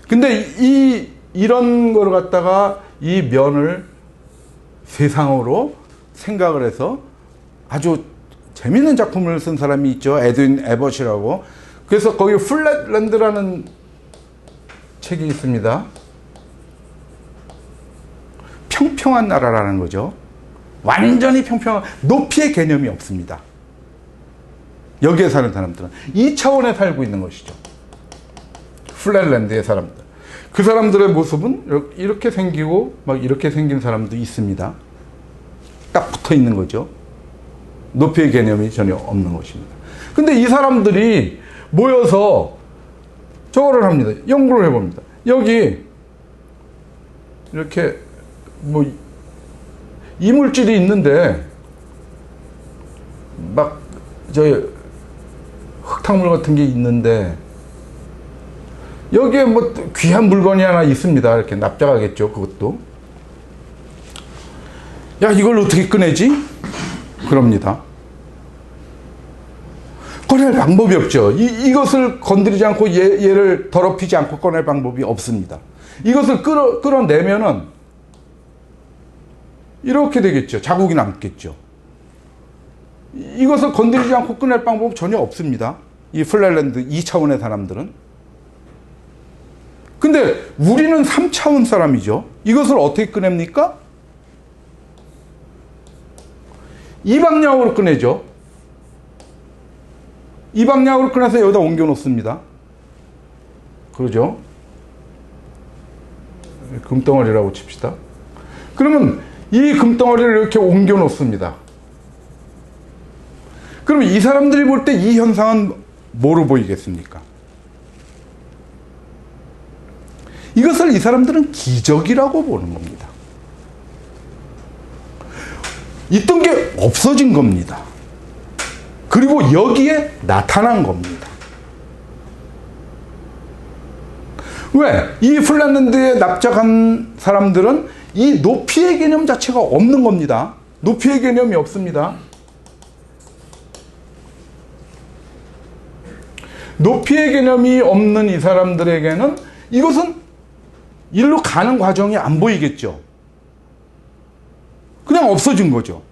Speaker 1: 근데 이런 거를 갖다가 이 면을 세상으로 생각을 해서 아주 재밌는 작품을 쓴 사람이 있죠. 에드윈 에버시라고. 그래서 거기 플랫랜드라는 책이 있습니다. 평평한 나라라는 거죠. 완전히 평평한, 높이의 개념이 없습니다. 여기에 사는 사람들은 2차원에 살고 있는 것이죠. 플랫랜드의 사람들. 그 사람들의 모습은 이렇게 생기고 막 이렇게 생긴 사람도 있습니다. 딱 붙어 있는 거죠. 높이의 개념이 전혀 없는 것입니다. 근데 이 사람들이 모여서 저거를 합니다. 연구를 해봅니다. 여기 이렇게 뭐 이물질이 있는데 막 흙탕물 같은 게 있는데 여기에 뭐 귀한 물건이 하나 있습니다. 이렇게 납작하겠죠. 그것도. 야, 이걸 어떻게 꺼내지? 그럽니다. 꺼낼 방법이 없죠. 이것을 건드리지 않고 얘를 더럽히지 않고 꺼낼 방법이 없습니다. 이것을 끌어내면은 이렇게 되겠죠. 자국이 남겠죠. 이것을 건드리지 않고 꺼낼 방법은 전혀 없습니다. 이 플라일랜드 2차원의 사람들은. 근데 우리는 3차원 사람이죠. 이것을 어떻게 꺼냅니까? 이 방향으로 꺼내죠. 이 방향으로 꺼내서 여기다 옮겨 놓습니다. 그러죠? 금덩어리라고 칩시다. 그러면 이 금덩어리를 이렇게 옮겨 놓습니다. 그러면 이 사람들이 볼 때 이 현상은 뭐로 보이겠습니까? 이것을 이 사람들은 기적이라고 보는 겁니다. 있던 게 없어진 겁니다. 그리고 여기에 나타난 겁니다. 왜? 이 플라일랜드에 납작한 사람들은 이 높이의 개념 자체가 없는 겁니다. 높이의 개념이 없습니다. 높이의 개념이 없는 이 사람들에게는 이것은 일로 가는 과정이 안 보이겠죠. 그냥 없어진 거죠.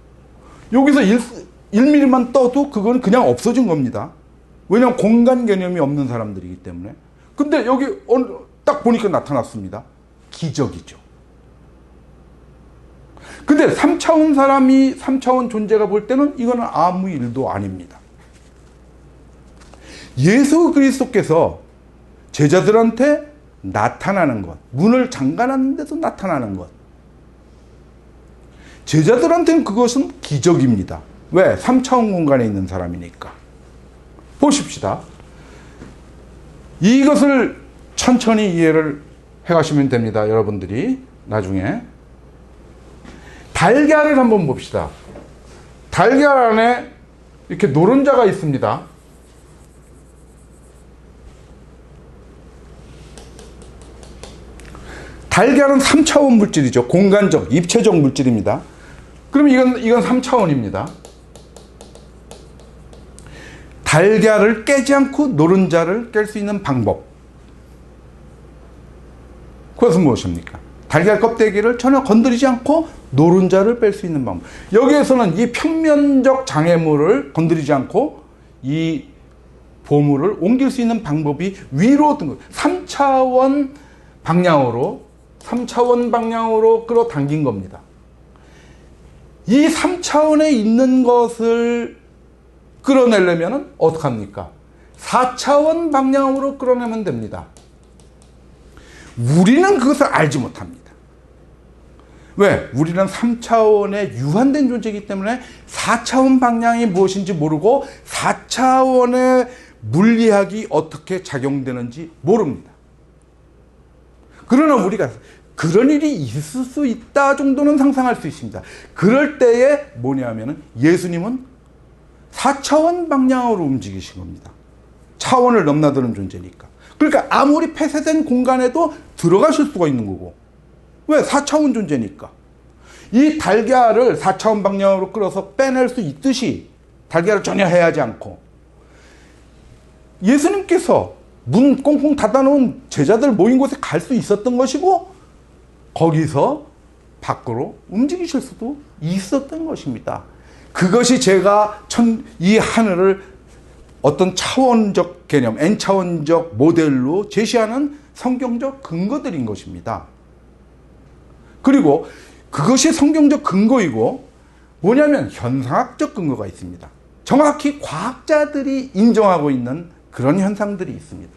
Speaker 1: 여기서 1mm만 떠도 그건 그냥 없어진 겁니다. 왜냐하면 공간 개념이 없는 사람들이기 때문에. 근데 여기 딱 보니까 나타났습니다. 기적이죠. 근데 3차원 사람이 3차원 존재가 볼 때는 이거는 아무 일도 아닙니다. 예수 그리스도께서 제자들한테 나타나는 것, 문을 잠가놨는데도 나타나는 것, 제자들한테는 그것은 기적입니다. 왜? 3차원 공간에 있는 사람이니까. 보십시다. 이것을 천천히 이해를 해가시면 됩니다. 여러분들이 나중에. 달걀을 한번 봅시다. 달걀 안에 이렇게 노른자가 있습니다. 달걀은 3차원 물질이죠. 공간적, 입체적 물질입니다. 그럼 이건 3차원입니다. 달걀을 깨지 않고 노른자를 깰 수 있는 방법. 그것은 무엇입니까? 달걀 껍데기를 전혀 건드리지 않고 노른자를 뺄 수 있는 방법. 여기에서는 이 평면적 장애물을 건드리지 않고 이 보물을 옮길 수 있는 방법이 위로 든 거예요. 3차원 방향으로 끌어당긴 겁니다. 이 3차원에 있는 것을 끌어내려면 어떡합니까? 4차원 방향으로 끌어내면 됩니다. 우리는 그것을 알지 못합니다. 왜? 우리는 3차원에 유한된 존재이기 때문에 4차원 방향이 무엇인지 모르고 4차원의 물리학이 어떻게 작용되는지 모릅니다. 그러나 우리가 그런 일이 있을 수 있다 정도는 상상할 수 있습니다. 그럴 때에 뭐냐면은 예수님은 4차원 방향으로 움직이신 겁니다. 차원을 넘나드는 존재니까. 그러니까 아무리 폐쇄된 공간에도 들어가실 수가 있는 거고. 왜? 4차원 존재니까. 이 달걀을 4차원 방향으로 끌어서 빼낼 수 있듯이 달걀을 전혀 해하지 않고 예수님께서 문 꽁꽁 닫아놓은 제자들 모인 곳에 갈 수 있었던 것이고 거기서 밖으로 움직이실 수도 있었던 것입니다. 그것이 제가 이 하늘을 어떤 차원적 개념, N차원적 모델로 제시하는 성경적 근거들인 것입니다. 그리고 그것이 성경적 근거이고 뭐냐면 현상학적 근거가 있습니다. 정확히 과학자들이 인정하고 있는 그런 현상들이 있습니다.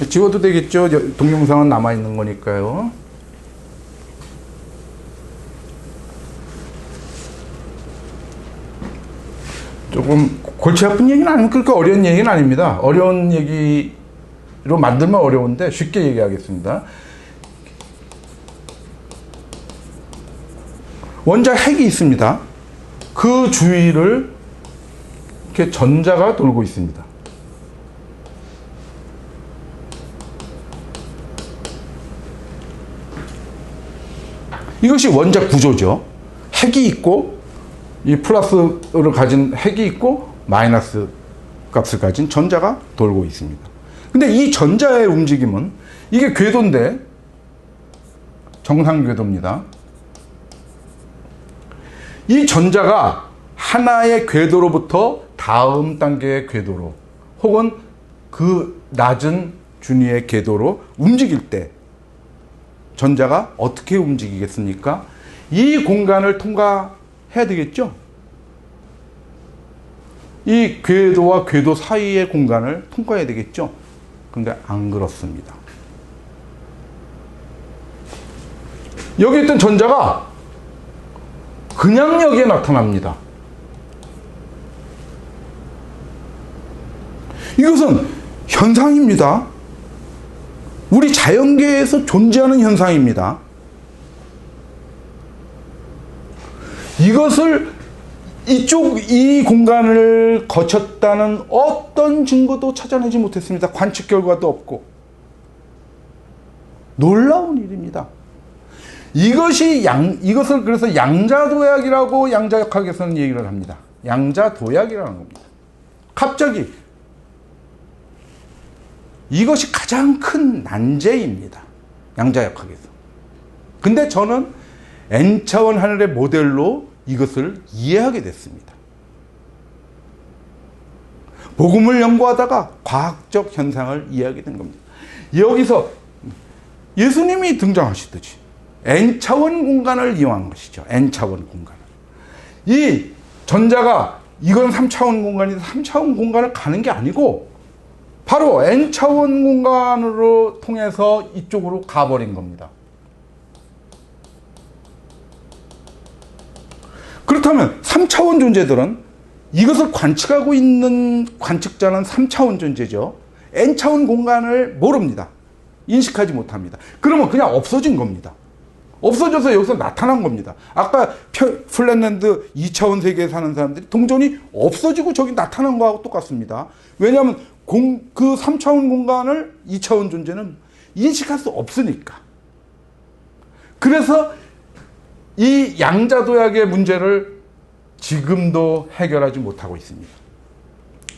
Speaker 1: 지워도 되겠죠? 동영상은 남아있는 거니까요. 조금 골치 아픈 얘기는 아니고 그렇게 어려운 얘기는 아닙니다. 어려운 얘기로 만들면 어려운데 쉽게 얘기하겠습니다. 원자 핵이 있습니다. 그 주위를 이렇게 전자가 돌고 있습니다. 이것이 원자 구조죠. 핵이 있고 이 플러스를 가진 핵이 있고 마이너스 값을 가진 전자가 돌고 있습니다. 근데 이 전자의 움직임은 이게 궤도인데, 정상 궤도입니다. 이 전자가 하나의 궤도로부터 다음 단계의 궤도로 혹은 그 낮은 준위의 궤도로 움직일 때 전자가 어떻게 움직이겠습니까? 이 공간을 통과해야 되겠죠? 이 궤도와 궤도 사이의 공간을 통과해야 되겠죠? 근데 안 그렇습니다. 여기 있던 전자가 그냥 여기에 나타납니다. 이것은 현상입니다. 우리 자연계에서 존재하는 현상입니다. 이것을 이 공간을 거쳤다는 어떤 증거도 찾아내지 못했습니다. 관측 결과도 없고. 놀라운 일입니다. 이것을 그래서 양자도약이라고 양자역학에서는 얘기를 합니다. 양자도약이라는 겁니다. 갑자기 이것이 가장 큰 난제입니다. 양자역학에서. 근데 저는 N차원 하늘의 모델로 이것을 이해하게 됐습니다. 복음을 연구하다가 과학적 현상을 이해하게 된 겁니다. 여기서 예수님이 등장하시듯이 N차원 공간을 이용한 것이죠. N차원 공간을. 이 전자가 이건 3차원 공간이다. 3차원 공간을 가는 게 아니고 바로 N차원 공간으로 통해서 이쪽으로 가버린 겁니다. 그렇다면 3차원 존재들은 이것을 관측하고 있는 관측자는 3차원 존재죠. N차원 공간을 모릅니다. 인식하지 못합니다. 그러면 그냥 없어진 겁니다. 없어져서 여기서 나타난 겁니다. 아까 플랫랜드 2차원 세계에 사는 사람들이 동전이 없어지고 저기 나타난 거하고 똑같습니다. 왜냐하면 그 3차원 공간을 2차원 존재는 인식할 수 없으니까. 그래서 이 양자도약의 문제를 지금도 해결하지 못하고 있습니다.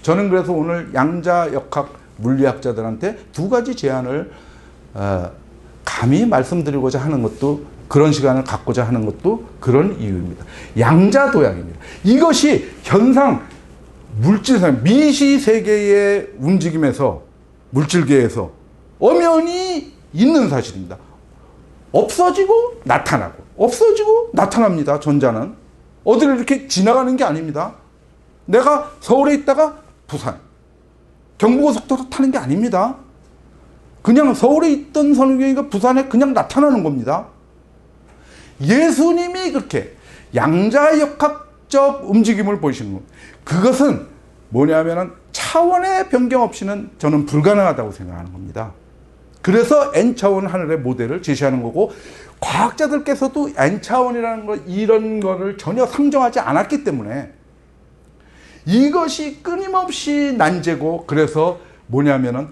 Speaker 1: 저는 그래서 오늘 양자역학 물리학자들한테 두 가지 제안을 감히 말씀드리고자 하는 것도, 그런 시간을 갖고자 하는 것도 그런 이유입니다. 양자도약입니다. 이것이 현상, 물질상, 미시세계의 움직임에서, 물질계에서 엄연히 있는 사실입니다. 없어지고 나타나고 없어지고 나타납니다. 전자는 어디를 이렇게 지나가는 게 아닙니다. 내가 서울에 있다가 부산, 경부고속도로 타는 게 아닙니다. 그냥 서울에 있던 선우경이가 부산에 그냥 나타나는 겁니다. 예수님이 그렇게 양자역학적 움직임을 보이시는 겁니다. 그것은 뭐냐면은 차원의 변경 없이는 저는 불가능하다고 생각하는 겁니다. 그래서 N차원 하늘의 모델을 제시하는 거고, 과학자들께서도 N차원이라는 거, 이런 거를 전혀 상정하지 않았기 때문에 이것이 끊임없이 난제고, 그래서 뭐냐면은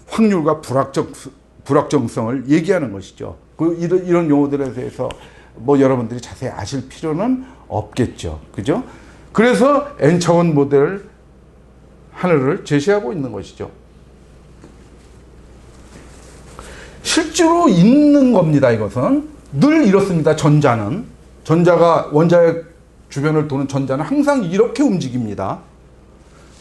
Speaker 1: 확률과 불확정성을 얘기하는 것이죠. 이런 용어들에 대해서 뭐 여러분들이 자세히 아실 필요는 없겠죠. 그죠? 그래서 N차원 모델 하늘을 제시하고 있는 것이죠. 실제로 있는 겁니다. 이것은 늘 이렇습니다. 전자가 원자의 주변을 도는 전자는 항상 이렇게 움직입니다.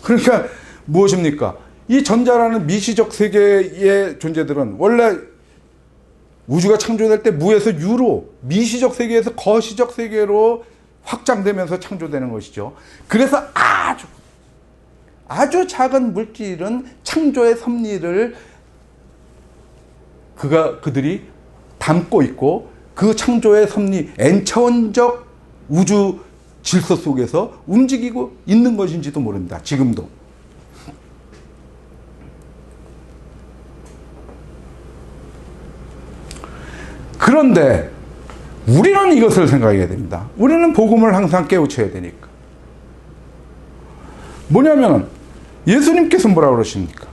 Speaker 1: 그러니까 무엇입니까? 이 전자라는 미시적 세계의 존재들은 원래 우주가 창조될 때 무에서 유로, 미시적 세계에서 거시적 세계로 확장되면서 창조되는 것이죠. 그래서 아주 작은 물질은 창조의 섭리를 그들이 담고 있고, 그 창조의 섭리, N차원적 우주 질서 속에서 움직이고 있는 것인지도 모릅니다. 지금도. 그런데 우리는 이것을 생각해야 됩니다. 우리는 복음을 항상 깨우쳐야 되니까. 뭐냐면 예수님께서 뭐라고 그러십니까?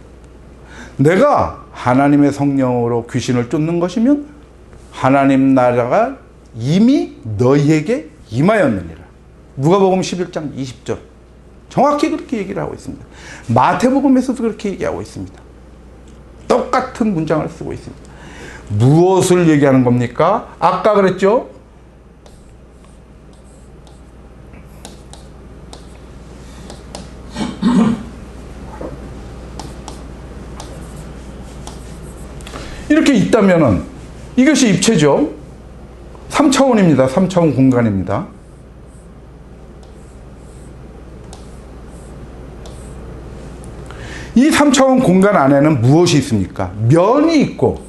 Speaker 1: 내가 하나님의 성령으로 귀신을 쫓는 것이면 하나님 나라가 이미 너희에게 임하였느니라. 누가복음 11장 20절. 정확히 그렇게 얘기를 하고 있습니다. 마태복음에서도 그렇게 얘기하고 있습니다. 똑같은 문장을 쓰고 있습니다. 무엇을 얘기하는 겁니까? 아까 그랬죠? 이렇게 있다면은 이것이 입체죠. 3차원입니다. 3차원 공간입니다. 이 3차원 공간 안에는 무엇이 있습니까? 면이 있고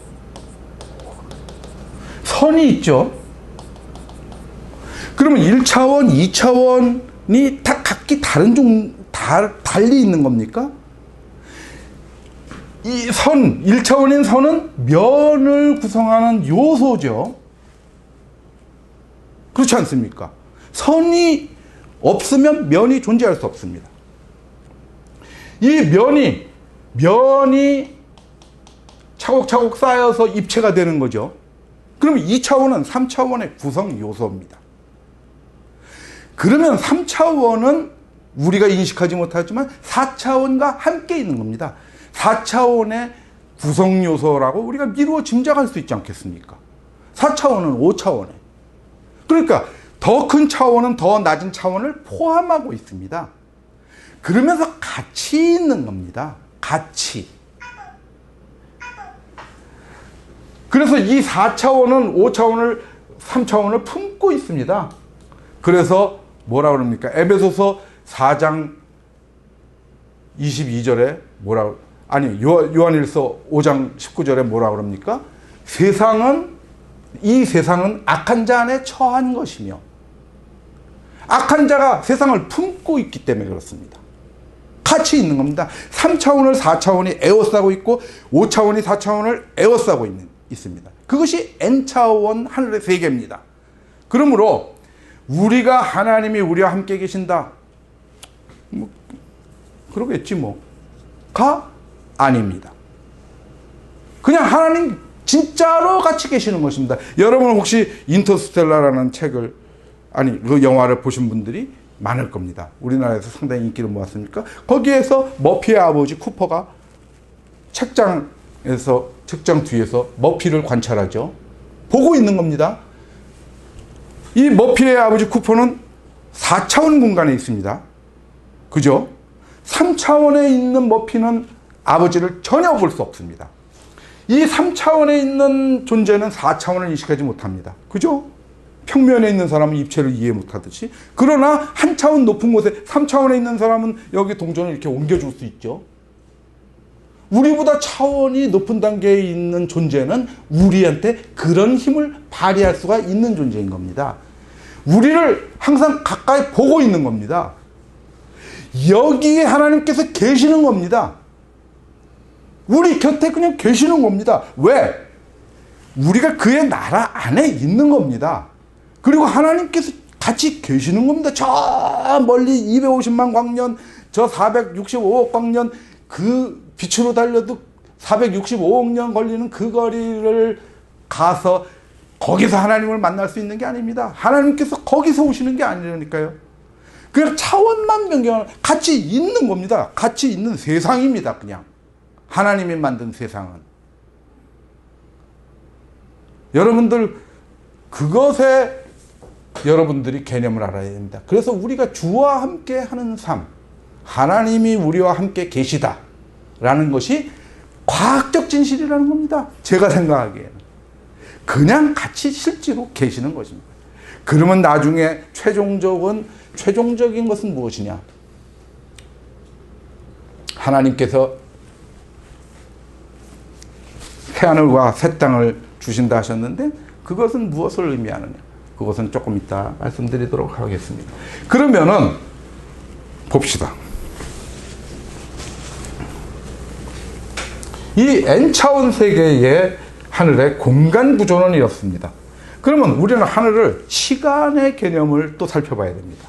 Speaker 1: 선이 있죠. 그러면 1차원, 2차원이 다 각기 달리 있는 겁니까? 이 1차원인 선은 면을 구성하는 요소죠. 그렇지 않습니까? 선이 없으면 면이 존재할 수 없습니다. 이 면이 차곡차곡 쌓여서 입체가 되는 거죠. 그러면 2차원은 3차원의 구성 요소입니다. 그러면 3차원은 우리가 인식하지 못하지만 4차원과 함께 있는 겁니다. 4차원의 구성 요소라고 우리가 미루어 짐작할 수 있지 않겠습니까? 4차원은 5차원에. 그러니까 더 큰 차원은 더 낮은 차원을 포함하고 있습니다. 그러면서 같이 있는 겁니다. 같이. 그래서 이 4차원은 5차원을 3차원을 품고 있습니다. 그래서 뭐라 그럽니까? 에베소서 4장 22절에 요한일서 5장 19절에 뭐라 그럽니까? 이 세상은 악한 자 안에 처한 것이며 악한 자가 세상을 품고 있기 때문에 그렇습니다. 같이 있는 겁니다. 3차원을 4차원이 에워싸고 있고 5차원이 4차원을 에워싸고 있습니다. 그것이 N차원 하늘의 세계입니다. 그러므로 우리가 하나님이 우리와 함께 계신다. 그러겠지 가 아닙니다. 그냥 하나님 진짜로 같이 계시는 것입니다. 여러분 혹시 인터스텔라라는 그 영화를 보신 분들이 많을 겁니다. 우리나라에서 상당히 인기를 모았으니까 거기에서 머피의 아버지 쿠퍼가 책장 뒤에서 머피를 관찰하죠. 보고 있는 겁니다. 이 머피의 아버지 쿠퍼는 4차원 공간에 있습니다. 그죠? 3차원에 있는 머피는 아버지를 전혀 볼 수 없습니다. 이 3차원에 있는 존재는 4차원을 인식하지 못합니다. 그죠? 평면에 있는 사람은 입체를 이해 못하듯이. 그러나 한 차원 높은 곳에 3차원에 있는 사람은 여기 동전을 이렇게 옮겨줄 수 있죠. 우리보다 차원이 높은 단계에 있는 존재는 우리한테 그런 힘을 발휘할 수가 있는 존재인 겁니다. 우리를 항상 가까이 보고 있는 겁니다. 여기에 하나님께서 계시는 겁니다. 우리 곁에 그냥 계시는 겁니다. 왜? 우리가 그의 나라 안에 있는 겁니다. 그리고 하나님께서 같이 계시는 겁니다. 저 멀리 250만 광년, 저 465억 광년, 그 빛으로 달려도 465억 년 걸리는 그 거리를 가서 거기서 하나님을 만날 수 있는 게 아닙니다. 하나님께서 거기서 오시는 게 아니라니까요. 그냥 차원만 변경하는, 같이 있는 겁니다. 같이 있는 세상입니다. 그냥 하나님이 만든 세상은. 여러분들 그것에 여러분들이 개념을 알아야 됩니다. 그래서 우리가 주와 함께 하는 삶, 하나님이 우리와 함께 계시다 라는 것이 과학적 진실이라는 겁니다. 제가 생각하기에는 그냥 같이 실제로 계시는 것입니다. 그러면 나중에 최종적인 것은 무엇이냐? 하나님께서 새하늘과 새 땅을 주신다 하셨는데 그것은 무엇을 의미하느냐? 그것은 조금 이따 말씀드리도록 하겠습니다. 그러면은 봅시다. 이 N차원 세계의 하늘의 공간 구조는 이렇습니다. 그러면 우리는 하늘을 시간의 개념을 또 살펴봐야 됩니다.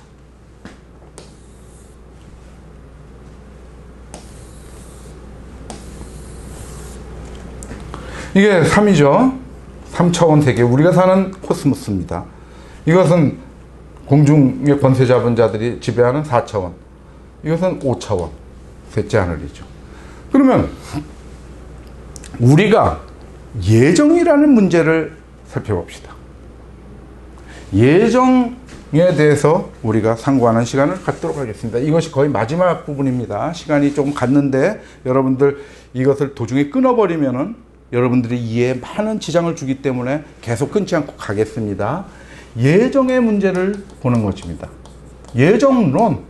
Speaker 1: 이게 3이죠. 3차원 세계, 우리가 사는 코스모스입니다. 이것은 공중의 권세 잡은 자들이 지배하는 4차원. 이것은 5차원, 셋째 하늘이죠. 그러면 우리가 예정이라는 문제를 살펴봅시다. 예정에 대해서 우리가 상고하는 시간을 갖도록 하겠습니다. 이것이 거의 마지막 부분입니다. 시간이 조금 갔는데 여러분들 이것을 도중에 끊어버리면은 여러분들이 이해에 많은 지장을 주기 때문에 계속 끊지 않고 가겠습니다. 예정의 문제를 보는 것입니다. 예정론.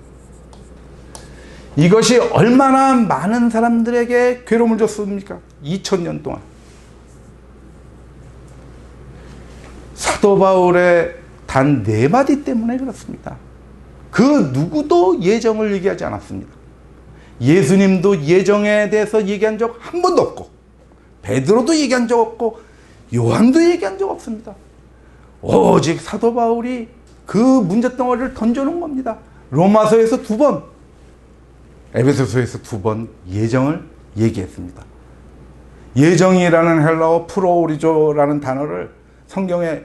Speaker 1: 이것이 얼마나 많은 사람들에게 괴로움을 줬습니까? 2000년 동안. 사도 바울의 단 4마디 때문에 그렇습니다. 그 누구도 예정을 얘기하지 않았습니다. 예수님도 예정에 대해서 얘기한 적 한 번도 없고, 베드로도 얘기한 적 없고, 요한도 얘기한 적 없습니다. 오직 사도 바울이 그 문제덩어리를 던져놓은 겁니다. 로마서에서 2번, 에베소서에서 2번 예정을 얘기했습니다. 예정이라는 헬라어 프로오리조라는 단어를 성경에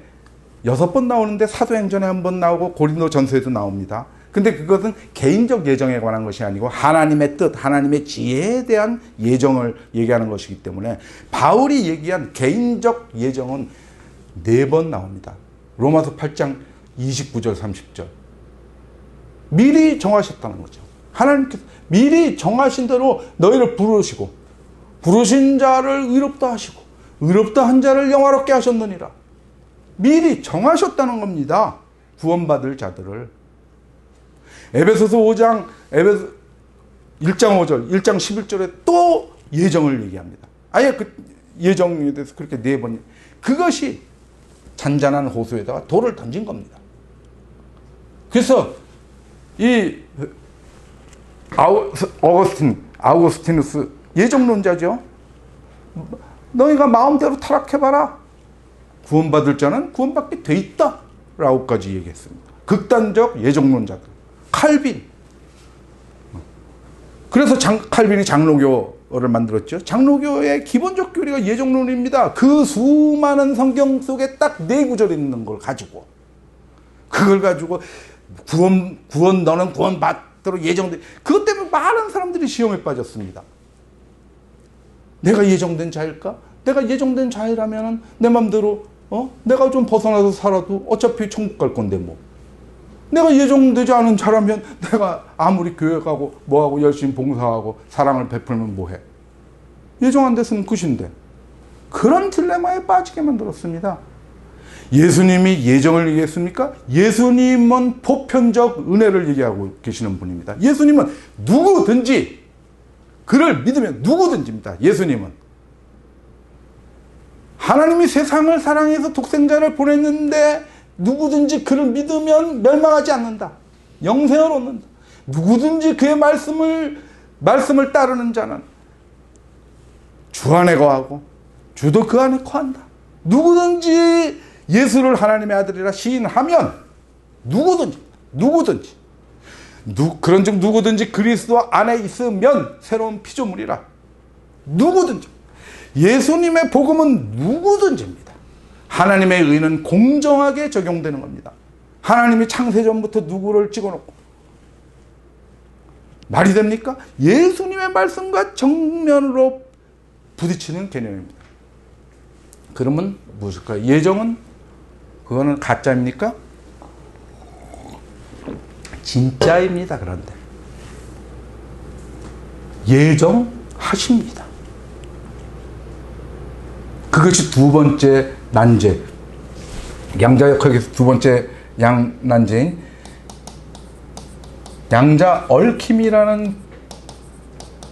Speaker 1: 6번 나오는데 사도행전에 1번 나오고 고린도전서에도 나옵니다. 근데 그것은 개인적 예정에 관한 것이 아니고 하나님의 뜻, 하나님의 지혜에 대한 예정을 얘기하는 것이기 때문에 바울이 얘기한 개인적 예정은 4번 나옵니다. 로마서 8장 29절 30절. 미리 정하셨다는 거죠. 하나님께서 미리 정하신 대로 너희를 부르시고 부르신 자를 의롭다 하시고 의롭다 한 자를 영화롭게 하셨느니라. 미리 정하셨다는 겁니다. 구원받을 자들을. 에베소서 5장, 1장 5절, 1장 11절에 또 예정을 얘기합니다. 아예 그 예정에 대해서 그렇게 4번. 그것이 잔잔한 호수에다가 돌을 던진 겁니다. 그래서 이 아우구스티누스 예정론자죠. 너희가 마음대로 타락해봐라. 구원받을 자는 구원받게 돼 있다. 라고까지 얘기했습니다. 극단적 예정론자들. 칼빈. 그래서 칼빈이 장로교를 만들었죠. 장로교의 기본적 교리가 예정론입니다. 그 수많은 성경 속에 딱 4구절 있는 걸 가지고 그걸 가지고 구원 너는 구원받도록 예정된, 그것 때문에 많은 사람들이 시험에 빠졌습니다. 내가 예정된 자일까? 내가 예정된 자이라면 내 맘대로 내가 좀 벗어나서 살아도 어차피 천국 갈 건데 뭐. 내가 예정되지 않은 자라면 내가 아무리 교회 가고 뭐하고 열심히 봉사하고 사랑을 베풀면 뭐해. 예정 안 됐으면 끝인데. 그런 딜레마에 빠지게 만들었습니다. 예수님이 예정을 얘기했습니까? 예수님은 보편적 은혜를 얘기하고 계시는 분입니다. 예수님은 누구든지 그를 믿으면 누구든지입니다. 예수님은. 하나님이 세상을 사랑해서 독생자를 보냈는데 누구든지 그를 믿으면 멸망하지 않는다. 영생을 얻는다. 누구든지 그의 말씀을 따르는 자는 주 안에 거하고 주도 그 안에 거한다. 누구든지 예수를 하나님의 아들이라 시인하면 누구든지 그런즉 누구든지 그리스도 안에 있으면 새로운 피조물이라. 누구든지. 예수님의 복음은 누구든지입니다. 하나님의 의는 공정하게 적용되는 겁니다. 하나님이 창세전부터 누구를 찍어놓고 말이 됩니까? 예수님의 말씀과 정면으로 부딪히는 개념입니다. 그러면 무엇일까요? 예정은 그거는 가짜입니까? 진짜입니다. 그런데 예정하십니다. 그것이 2번째 난제, 양자역학에서 2번째 난제인 양자 얽힘이라는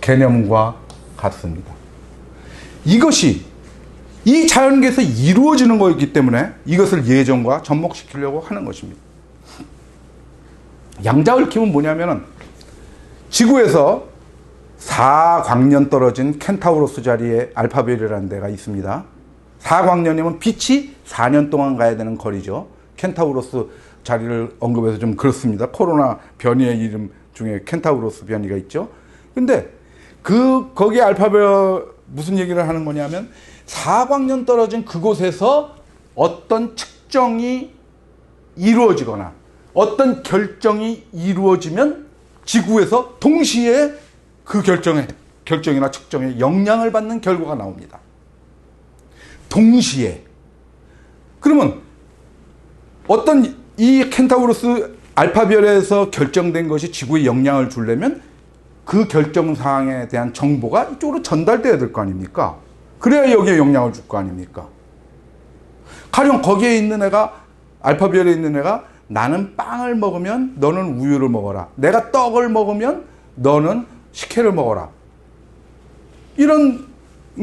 Speaker 1: 개념과 같습니다. 이것이 이 자연계에서 이루어지는 것이기 때문에 이것을 예정과 접목시키려고 하는 것입니다. 양자 얽힘은 뭐냐면은 지구에서 4광년 떨어진 켄타우로스 자리에 알파벨이라는 데가 있습니다. 4광년이면 빛이 4년 동안 가야 되는 거리죠. 켄타우로스 자리를 언급해서 좀 그렇습니다. 코로나 변이의 이름 중에 켄타우로스 변이가 있죠. 근데 거기에 알파벨 무슨 얘기를 하는 거냐면 4광년 떨어진 그곳에서 어떤 측정이 이루어지거나 어떤 결정이 이루어지면 지구에서 동시에 그 결정이나 측정에 영향을 받는 결과가 나옵니다. 동시에. 그러면 어떤 이 켄타우로스 알파별에서 결정된 것이 지구에 영향을 주려면 그 결정사항에 대한 정보가 이쪽으로 전달돼야 될 거 아닙니까? 그래야 여기에 영향을 줄 거 아닙니까? 가령 거기에 있는 애가, 알파별에 있는 애가 나는 빵을 먹으면 너는 우유를 먹어라. 내가 떡을 먹으면 너는 식혜를 먹어라. 이런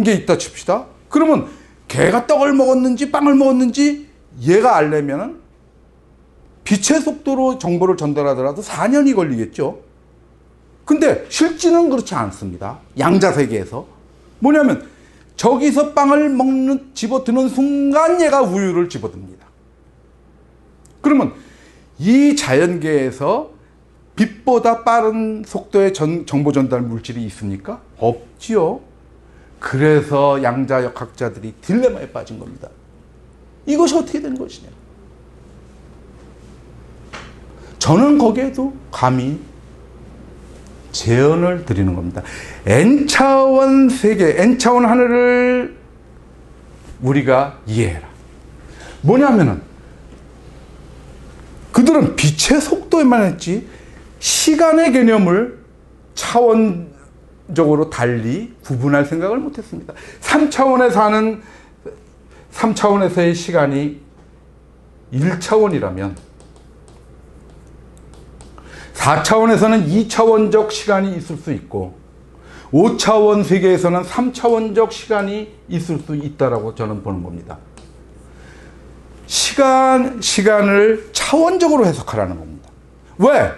Speaker 1: 게 있다 칩시다. 그러면 걔가 떡을 먹었는지 빵을 먹었는지 얘가 알려면은 빛의 속도로 정보를 전달하더라도 4년이 걸리겠죠. 근데 실제는 그렇지 않습니다. 양자세계에서. 뭐냐면 저기서 빵을 집어드는 순간 얘가 우유를 집어듭니다. 그러면 이 자연계에서 빛보다 빠른 속도의 정보 전달 물질이 있습니까? 없지요. 그래서 양자역학자들이 딜레마에 빠진 겁니다. 이것이 어떻게 된 것이냐. 저는 거기에도 감히 제언을 드리는 겁니다. N차원 세계, N차원 하늘을 우리가 이해해라. 뭐냐면은 그들은 빛의 속도에만 했지 시간의 개념을 차원적으로 달리 구분할 생각을 못했습니다. 3차원에서의 시간이 1차원이라면 4차원에서는 2차원적 시간이 있을 수 있고 5차원 세계에서는 3차원적 시간이 있을 수 있다라고 저는 보는 겁니다. 시간을 차원적으로 해석하라는 겁니다. 왜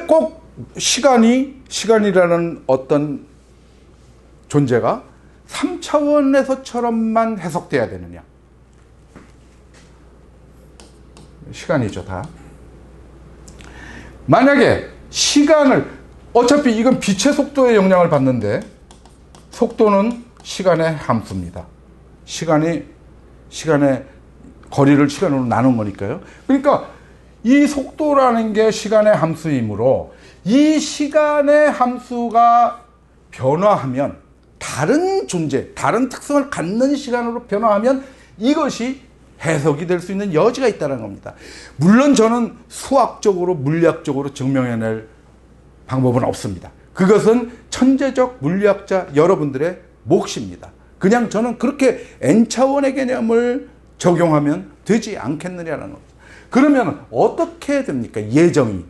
Speaker 1: 꼭 시간이라는 어떤 존재가 3차원에서처럼만 해석돼야 되느냐. 시간이죠, 다. 만약에 시간을, 어차피 이건 빛의 속도에 영향을 받는데 속도는 시간의 함수입니다. 시간의 거리를 시간으로 나눈 거니까요. 그러니까 이 속도라는 게 시간의 함수이므로 이 시간의 함수가 변화하면 다른 존재, 다른 특성을 갖는 시간으로 변화하면 이것이 해석이 될 수 있는 여지가 있다는 겁니다. 물론 저는 수학적으로 물리학적으로 증명해낼 방법은 없습니다. 그것은 천재적 물리학자 여러분들의 몫입니다. 그냥 저는 그렇게 N차원의 개념을 적용하면 되지 않겠느냐는 겁니다. 그러면 어떻게 됩니까? 예정이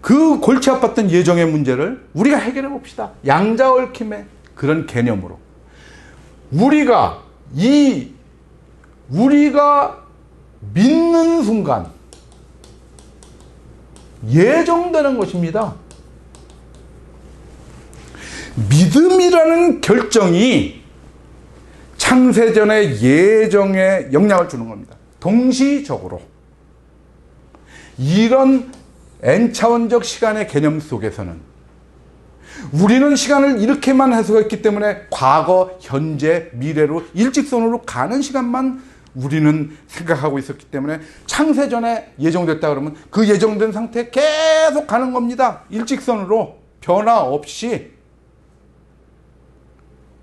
Speaker 1: 그 골치 아팠던 예정의 문제를 우리가 해결해 봅시다. 양자 얽힘의 그런 개념으로 우리가 믿는 순간 예정되는 것입니다. 믿음이라는 결정이 창세전의 예정에 영향을 주는 겁니다. 동시적으로 이런 N차원적 시간의 개념 속에서는 우리는 시간을 이렇게만 해석했기 때문에 과거, 현재, 미래로 일직선으로 가는 시간만 우리는 생각하고 있었기 때문에 창세전에 예정됐다 그러면 그 예정된 상태에 계속 가는 겁니다. 일직선으로 변화 없이.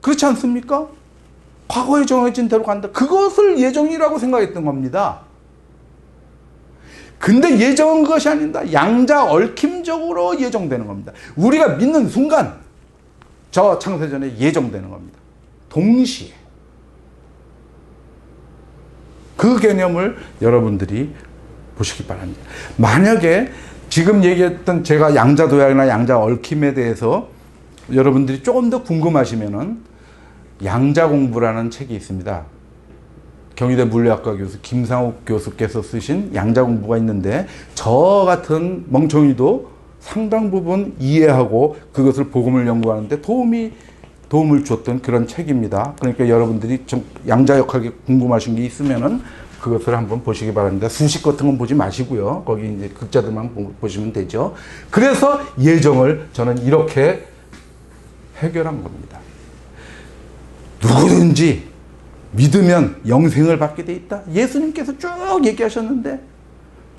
Speaker 1: 그렇지 않습니까? 과거에 정해진 대로 간다. 그것을 예정이라고 생각했던 겁니다. 근데 예정은 그것이 아닙니다. 양자 얽힘적으로 예정되는 겁니다. 우리가 믿는 순간 저 창세전에 예정되는 겁니다. 동시에. 그 개념을 여러분들이 보시기 바랍니다. 만약에 지금 얘기했던 제가 양자 도약이나 양자 얽힘에 대해서 여러분들이 조금 더 궁금하시면은 양자 공부라는 책이 있습니다. 경희대 물리학과 교수 김상욱 교수께서 쓰신 양자 공부가 있는데 저 같은 멍청이도 상당 부분 이해하고 그것을 복음을 연구하는데 도움을 줬던 그런 책입니다. 그러니까 여러분들이 좀 양자역학에 궁금하신 게 있으면은 그것을 한번 보시기 바랍니다. 수식 같은 건 보지 마시고요. 거기 이제 극자들만 보시면 되죠. 그래서 예정을 저는 이렇게 해결한 겁니다. 누구든지 믿으면 영생을 받게 돼 있다. 예수님께서 쭉 얘기하셨는데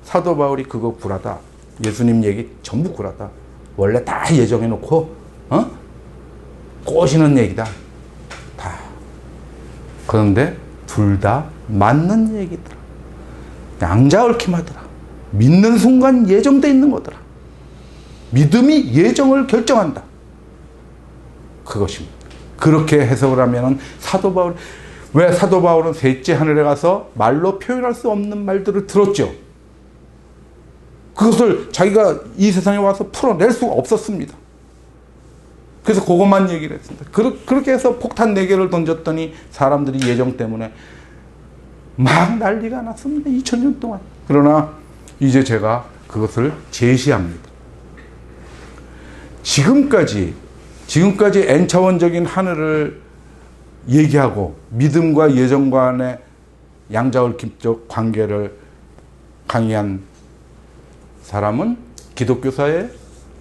Speaker 1: 사도 바울이 그거 구라다. 예수님 얘기 전부 구라다. 원래 다 예정해 놓고 꼬시는 얘기다. 그런데 둘 다 맞는 얘기더라. 양자얽힘하더라. 믿는 순간 예정돼 있는 거더라. 믿음이 예정을 결정한다. 그것입니다. 그렇게 해석을 하면은 왜 사도 바울은 셋째 하늘에 가서 말로 표현할 수 없는 말들을 들었죠. 그것을 자기가 이 세상에 와서 풀어낼 수가 없었습니다. 그래서 그것만 얘기를 했습니다. 그렇게 해서 폭탄 4개를 던졌더니 사람들이 예정 때문에 막 난리가 났습니다. 2000년 동안. 그러나 이제 제가 그것을 제시합니다. 지금까지 N차원적인 하늘을 얘기하고 믿음과 예정 간의 양자얽힘적 관계를 강의한 사람은 기독교사에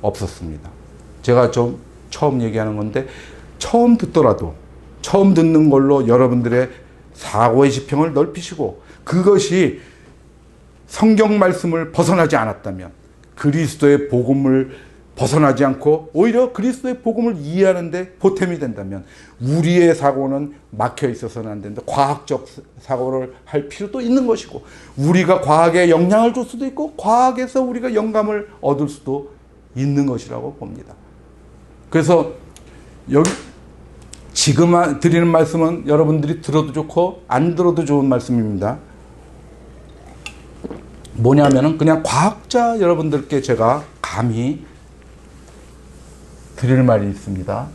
Speaker 1: 없었습니다. 제가 좀 처음 얘기하는 건데, 처음 듣더라도 처음 듣는 걸로 여러분들의 사고의 지평을 넓히시고 그것이 성경 말씀을 벗어나지 않았다면, 그리스도의 복음을 벗어나지 않고 오히려 그리스도의 복음을 이해하는 데 보탬이 된다면, 우리의 사고는 막혀 있어서는 안 된다. 과학적 사고를 할 필요도 있는 것이고, 우리가 과학에 영향을 줄 수도 있고 과학에서 우리가 영감을 얻을 수도 있는 것이라고 봅니다. 그래서 여기 지금 드리는 말씀은 여러분들이 들어도 좋고 안 들어도 좋은 말씀입니다. 뭐냐면은 그냥 과학자 여러분들께 제가 감히 드릴 말이 있습니다.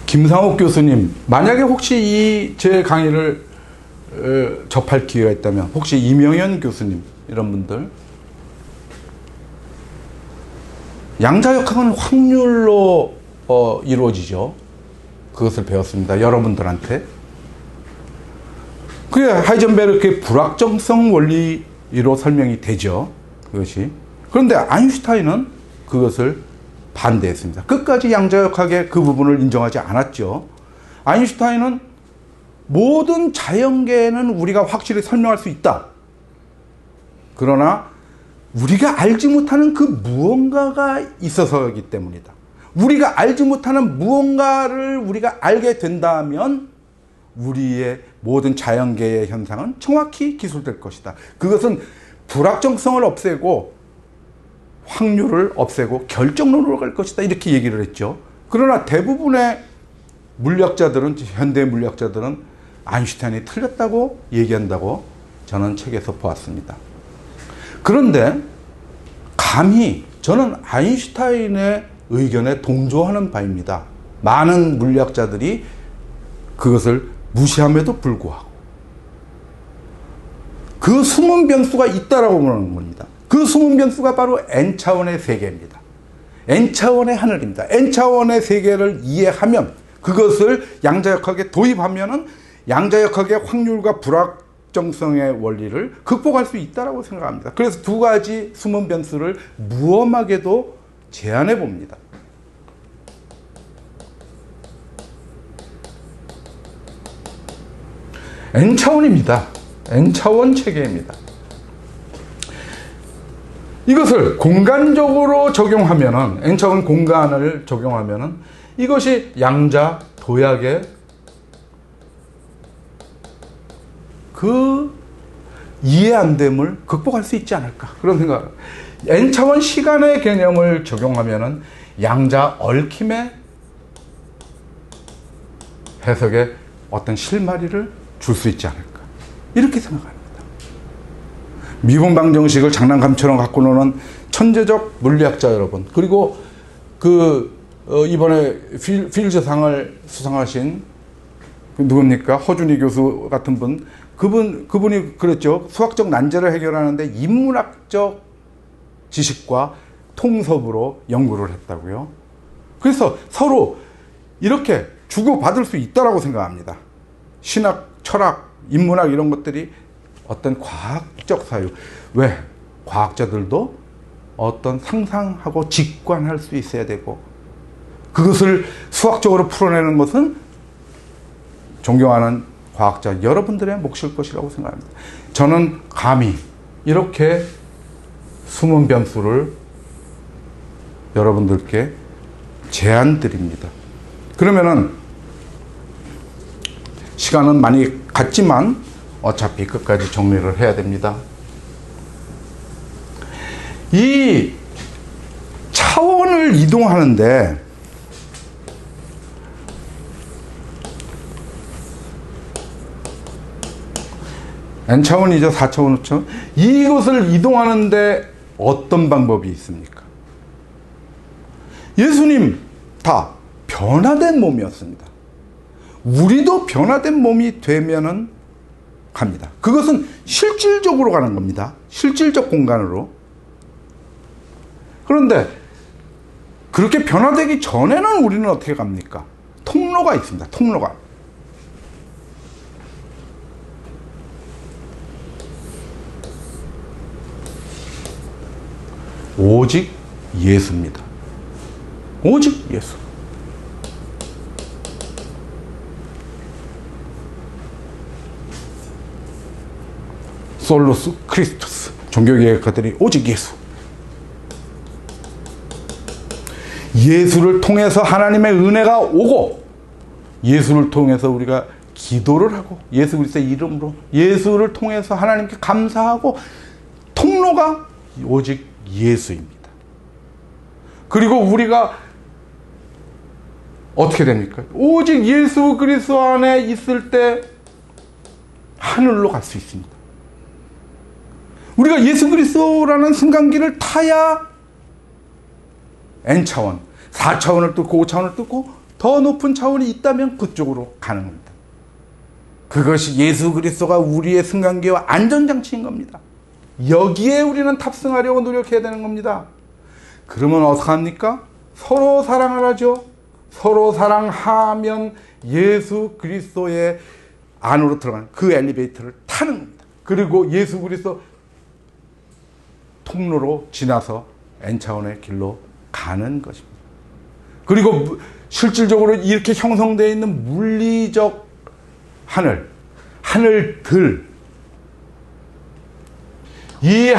Speaker 1: 김상옥 교수님, 만약에 혹시 이 제 강의를 접할 기회가 있다면, 혹시 이명현 교수님 이런 분들, 양자역학은 확률로 이루어지죠. 그것을 배웠습니다. 여러분들한테. 그래, 하이젠베르크의 불확정성 원리로 설명이 되죠. 그것이. 그런데 아인슈타인은 그것을 반대했습니다. 끝까지 양자역학의 그 부분을 인정하지 않았죠. 아인슈타인은 모든 자연계에는 우리가 확실히 설명할 수 있다. 그러나 우리가 알지 못하는 그 무언가가 있어서이기 때문이다. 우리가 알지 못하는 무언가를 우리가 알게 된다면 우리의 모든 자연계의 현상은 정확히 기술될 것이다. 그것은 불확정성을 없애고 확률을 없애고 결정론으로 갈 것이다. 이렇게 얘기를 했죠. 그러나 대부분의 물리학자들은, 현대 물리학자들은 아인슈타인이 틀렸다고 얘기한다고 저는 책에서 보았습니다. 그런데 감히 저는 아인슈타인의 의견에 동조하는 바입니다. 많은 물리학자들이 그것을 무시함에도 불구하고 그 숨은 변수가 있다라고 보는 겁니다. 그 숨은 변수가 바로 N차원의 세계입니다. N차원의 하늘입니다. N차원의 세계를 이해하면, 그것을 양자역학에 도입하면은 양자역학의 확률과 불확정성의 원리를 극복할 수 있다고 생각합니다. 그래서 두 가지 숨은 변수를 무엄하게도 제안해 봅니다. N차원입니다. N차원 체계입니다. 이것을 공간적으로 적용하면은, N차원 공간을 적용하면은 이것이 양자 도약의 그 이해 안 됨을 극복할 수 있지 않을까, 그런 생각. N차원 시간의 개념을 적용하면은 양자 얽힘의 해석에 어떤 실마리를 줄 수 있지 않을까, 이렇게 생각합니다. 미분방정식을 장난감처럼 갖고 노는 천재적 물리학자 여러분, 그리고 이번에 필즈상을 수상하신 누굽니까? 허준희 교수 같은 분, 그분이 그랬죠. 수학적 난제를 해결하는데 인문학적 지식과 통섭으로 연구를 했다고요. 그래서 서로 이렇게 주고받을 수 있다라고 생각합니다. 신학, 철학, 인문학 이런 것들이 어떤 과학적 사유. 왜? 과학자들도 어떤 상상하고 직관할 수 있어야 되고, 그것을 수학적으로 풀어내는 것은 존경하는 과학자 여러분들의 몫일 것이라고 생각합니다. 저는 감히 이렇게 숨은 변수를 여러분들께 제안드립니다. 그러면은 시간은 많이 갔지만 어차피 끝까지 정리를 해야 됩니다. 이 차원을 이동하는데 N차원이죠. 4차원, 5차원. 이것을 이동하는데 어떤 방법이 있습니까? 예수님 다 변화된 몸이었습니다. 우리도 변화된 몸이 되면은 갑니다. 그것은 실질적으로 가는 겁니다. 실질적 공간으로. 그런데 그렇게 변화되기 전에는 우리는 어떻게 갑니까? 통로가 있습니다. 통로가. 오직 예수입니다. 오직 예수. 솔로스 크리스토스. 종교개혁가들이 오직 예수. 예수를 통해서 하나님의 은혜가 오고, 예수를 통해서 우리가 기도를 하고, 예수 그리스도의 이름으로 예수를 통해서 하나님께 감사하고, 통로가 오직 예수입니다. 그리고 우리가 어떻게 됩니까? 오직 예수 그리스도 안에 있을 때 하늘로 갈 수 있습니다. 우리가 예수 그리스도라는 승강기를 타야 N차원, 4차원을 뚫고 5차원을 뚫고 더 높은 차원이 있다면 그쪽으로 가는 겁니다. 그것이 예수 그리스도가 우리의 승강기와 안전장치인 겁니다. 여기에 우리는 탑승하려고 노력해야 되는 겁니다. 그러면 어떻게 합니까? 서로 사랑을 하죠. 서로 사랑하면 예수 그리스도의 안으로 들어가는 그 엘리베이터를 타는 겁니다. 그리고 예수 그리스도 통로로 지나서 N차원의 길로 가는 것입니다. 그리고 실질적으로 이렇게 형성되어 있는 물리적 하늘들, 이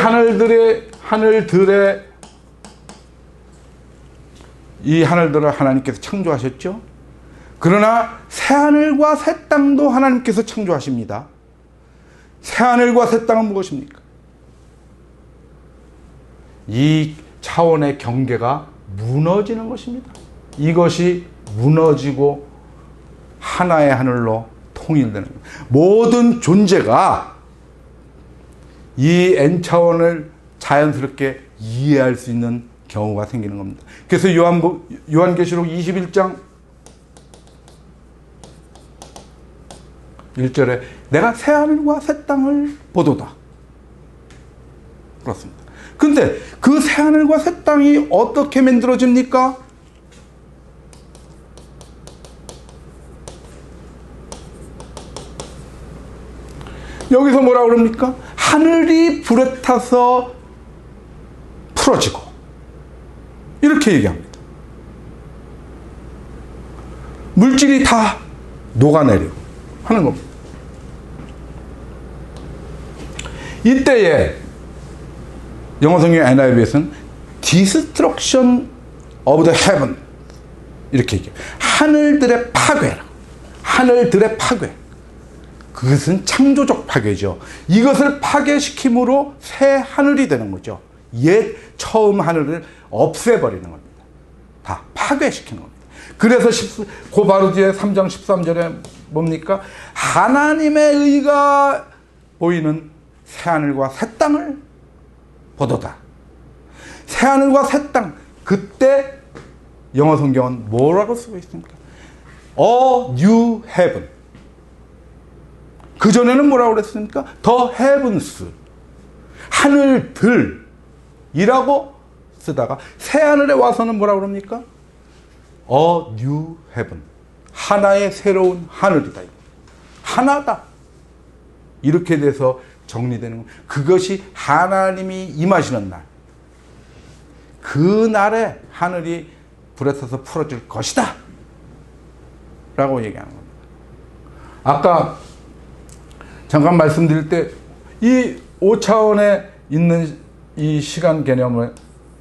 Speaker 1: 하늘들을 하나님께서 창조하셨죠. 그러나 새하늘과 새 땅도 하나님께서 창조하십니다. 새하늘과 새 땅은 무엇입니까? 이 차원의 경계가 무너지는 것입니다. 이것이 무너지고 하나의 하늘로 통일되는 겁니다. 모든 존재가 이 N차원을 자연스럽게 이해할 수 있는 경우가 생기는 겁니다. 그래서 요한계시록 21장 1절에 내가 새하늘과 새 땅을 보도다. 그렇습니다. 근데 그 새하늘과 새 땅이 어떻게 만들어집니까? 여기서 뭐라고 그럽니까? 하늘이 불에 타서 풀어지고, 이렇게 얘기합니다. 물질이 다 녹아내리고 하는 겁니다. 이때에 영어 성경 NIV에서는 Destruction of the Heaven 이렇게 얘기해요. 하늘들의 파괴라. 하늘들의 파괴. 그것은 창조적 파괴죠. 이것을 파괴시킴으로 새 하늘이 되는 거죠. 옛 처음 하늘을 없애버리는 겁니다. 다 파괴시키는 겁니다. 그래서 그 바로 뒤에 3장 13절에 뭡니까? 하나님의 의가 보이는 새하늘과 새 땅을 보도다. 새하늘과 새 땅. 그때 영어 성경은 뭐라고 쓰고 있습니까? A new heaven. 그전에는 뭐라고 그랬습니까? The heavens. 하늘들이라고 쓰다가 새하늘에 와서는 뭐라고 그럽니까? A new heaven. 하나의 새로운 하늘이다. 하나다. 이렇게 돼서 정리되는 것. 그것이 하나님이 임하시는 날. 그 날에 하늘이 불에 타서 풀어질 것이다. 라고 얘기하는 겁니다. 아까 잠깐 말씀드릴 때 이 5차원에 있는 이 시간 개념을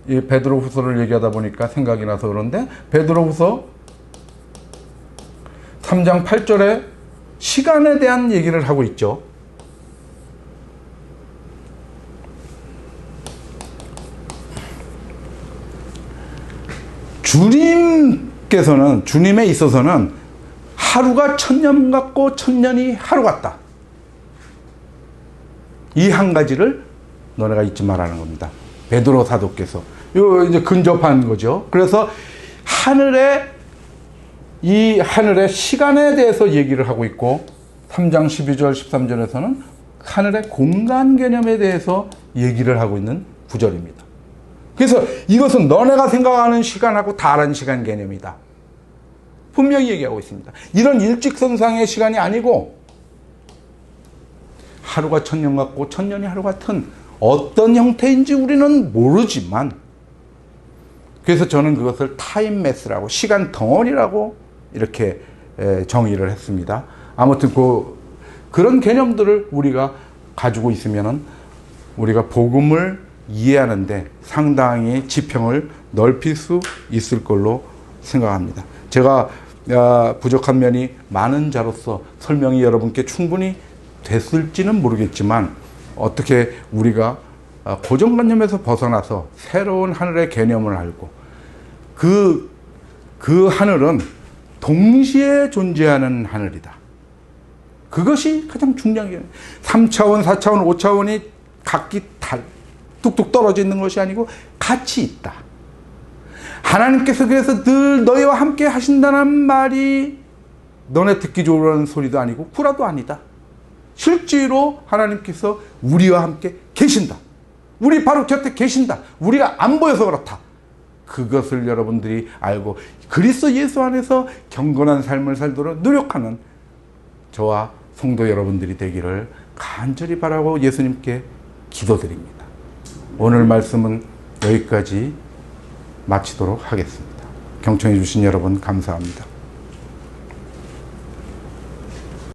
Speaker 1: 이 베드로후서를 얘기하다 보니까 생각이 나서 그런데 베드로후서 3장 8절에 시간에 대한 얘기를 하고 있죠. 주님께서는, 주님에 있어서는 하루가 천년 같고 천년이 하루 같다. 이 한 가지를 너네가 잊지 말라는 겁니다. 베드로 사도께서. 요 이제 근접한 거죠. 그래서 이 하늘의 시간에 대해서 얘기를 하고 있고 3장 12절 13절에서는 하늘의 공간 개념에 대해서 얘기를 하고 있는 구절입니다. 그래서 이것은 너네가 생각하는 시간하고 다른 시간 개념이다. 분명히 얘기하고 있습니다. 이런 일직선상의 시간이 아니고 하루가 천년 같고 천년이 하루 같은 어떤 형태인지 우리는 모르지만 그래서 저는 그것을 타임매스라고 시간 덩어리라고 이렇게 정의를 했습니다. 아무튼 그런 개념들을 우리가 가지고 있으면은 우리가 복음을 이해하는데 상당히 지평을 넓힐 수 있을 걸로 생각합니다. 제가 부족한 면이 많은 자로서 설명이 여러분께 충분히 됐을지는 모르겠지만 어떻게 우리가 고정관념에서 벗어나서 새로운 하늘의 개념을 알고 그 하늘은 동시에 존재하는 하늘이다. 그것이 가장 중요한 게 3차원, 4차원, 5차원이 각기 뚝뚝 떨어져 있는 것이 아니고 같이 있다. 하나님께서 그래서 늘 너희와 함께 하신다는 말이 너네 듣기 좋은 소리도 아니고 구라도 아니다. 실제로 하나님께서 우리와 함께 계신다. 우리 바로 곁에 계신다. 우리가 안 보여서 그렇다. 그것을 여러분들이 알고 그리스도 예수 안에서 경건한 삶을 살도록 노력하는 저와 성도 여러분들이 되기를 간절히 바라고 예수님께 기도드립니다. 오늘 말씀은 여기까지 마치도록 하겠습니다. 경청해 주신 여러분 감사합니다.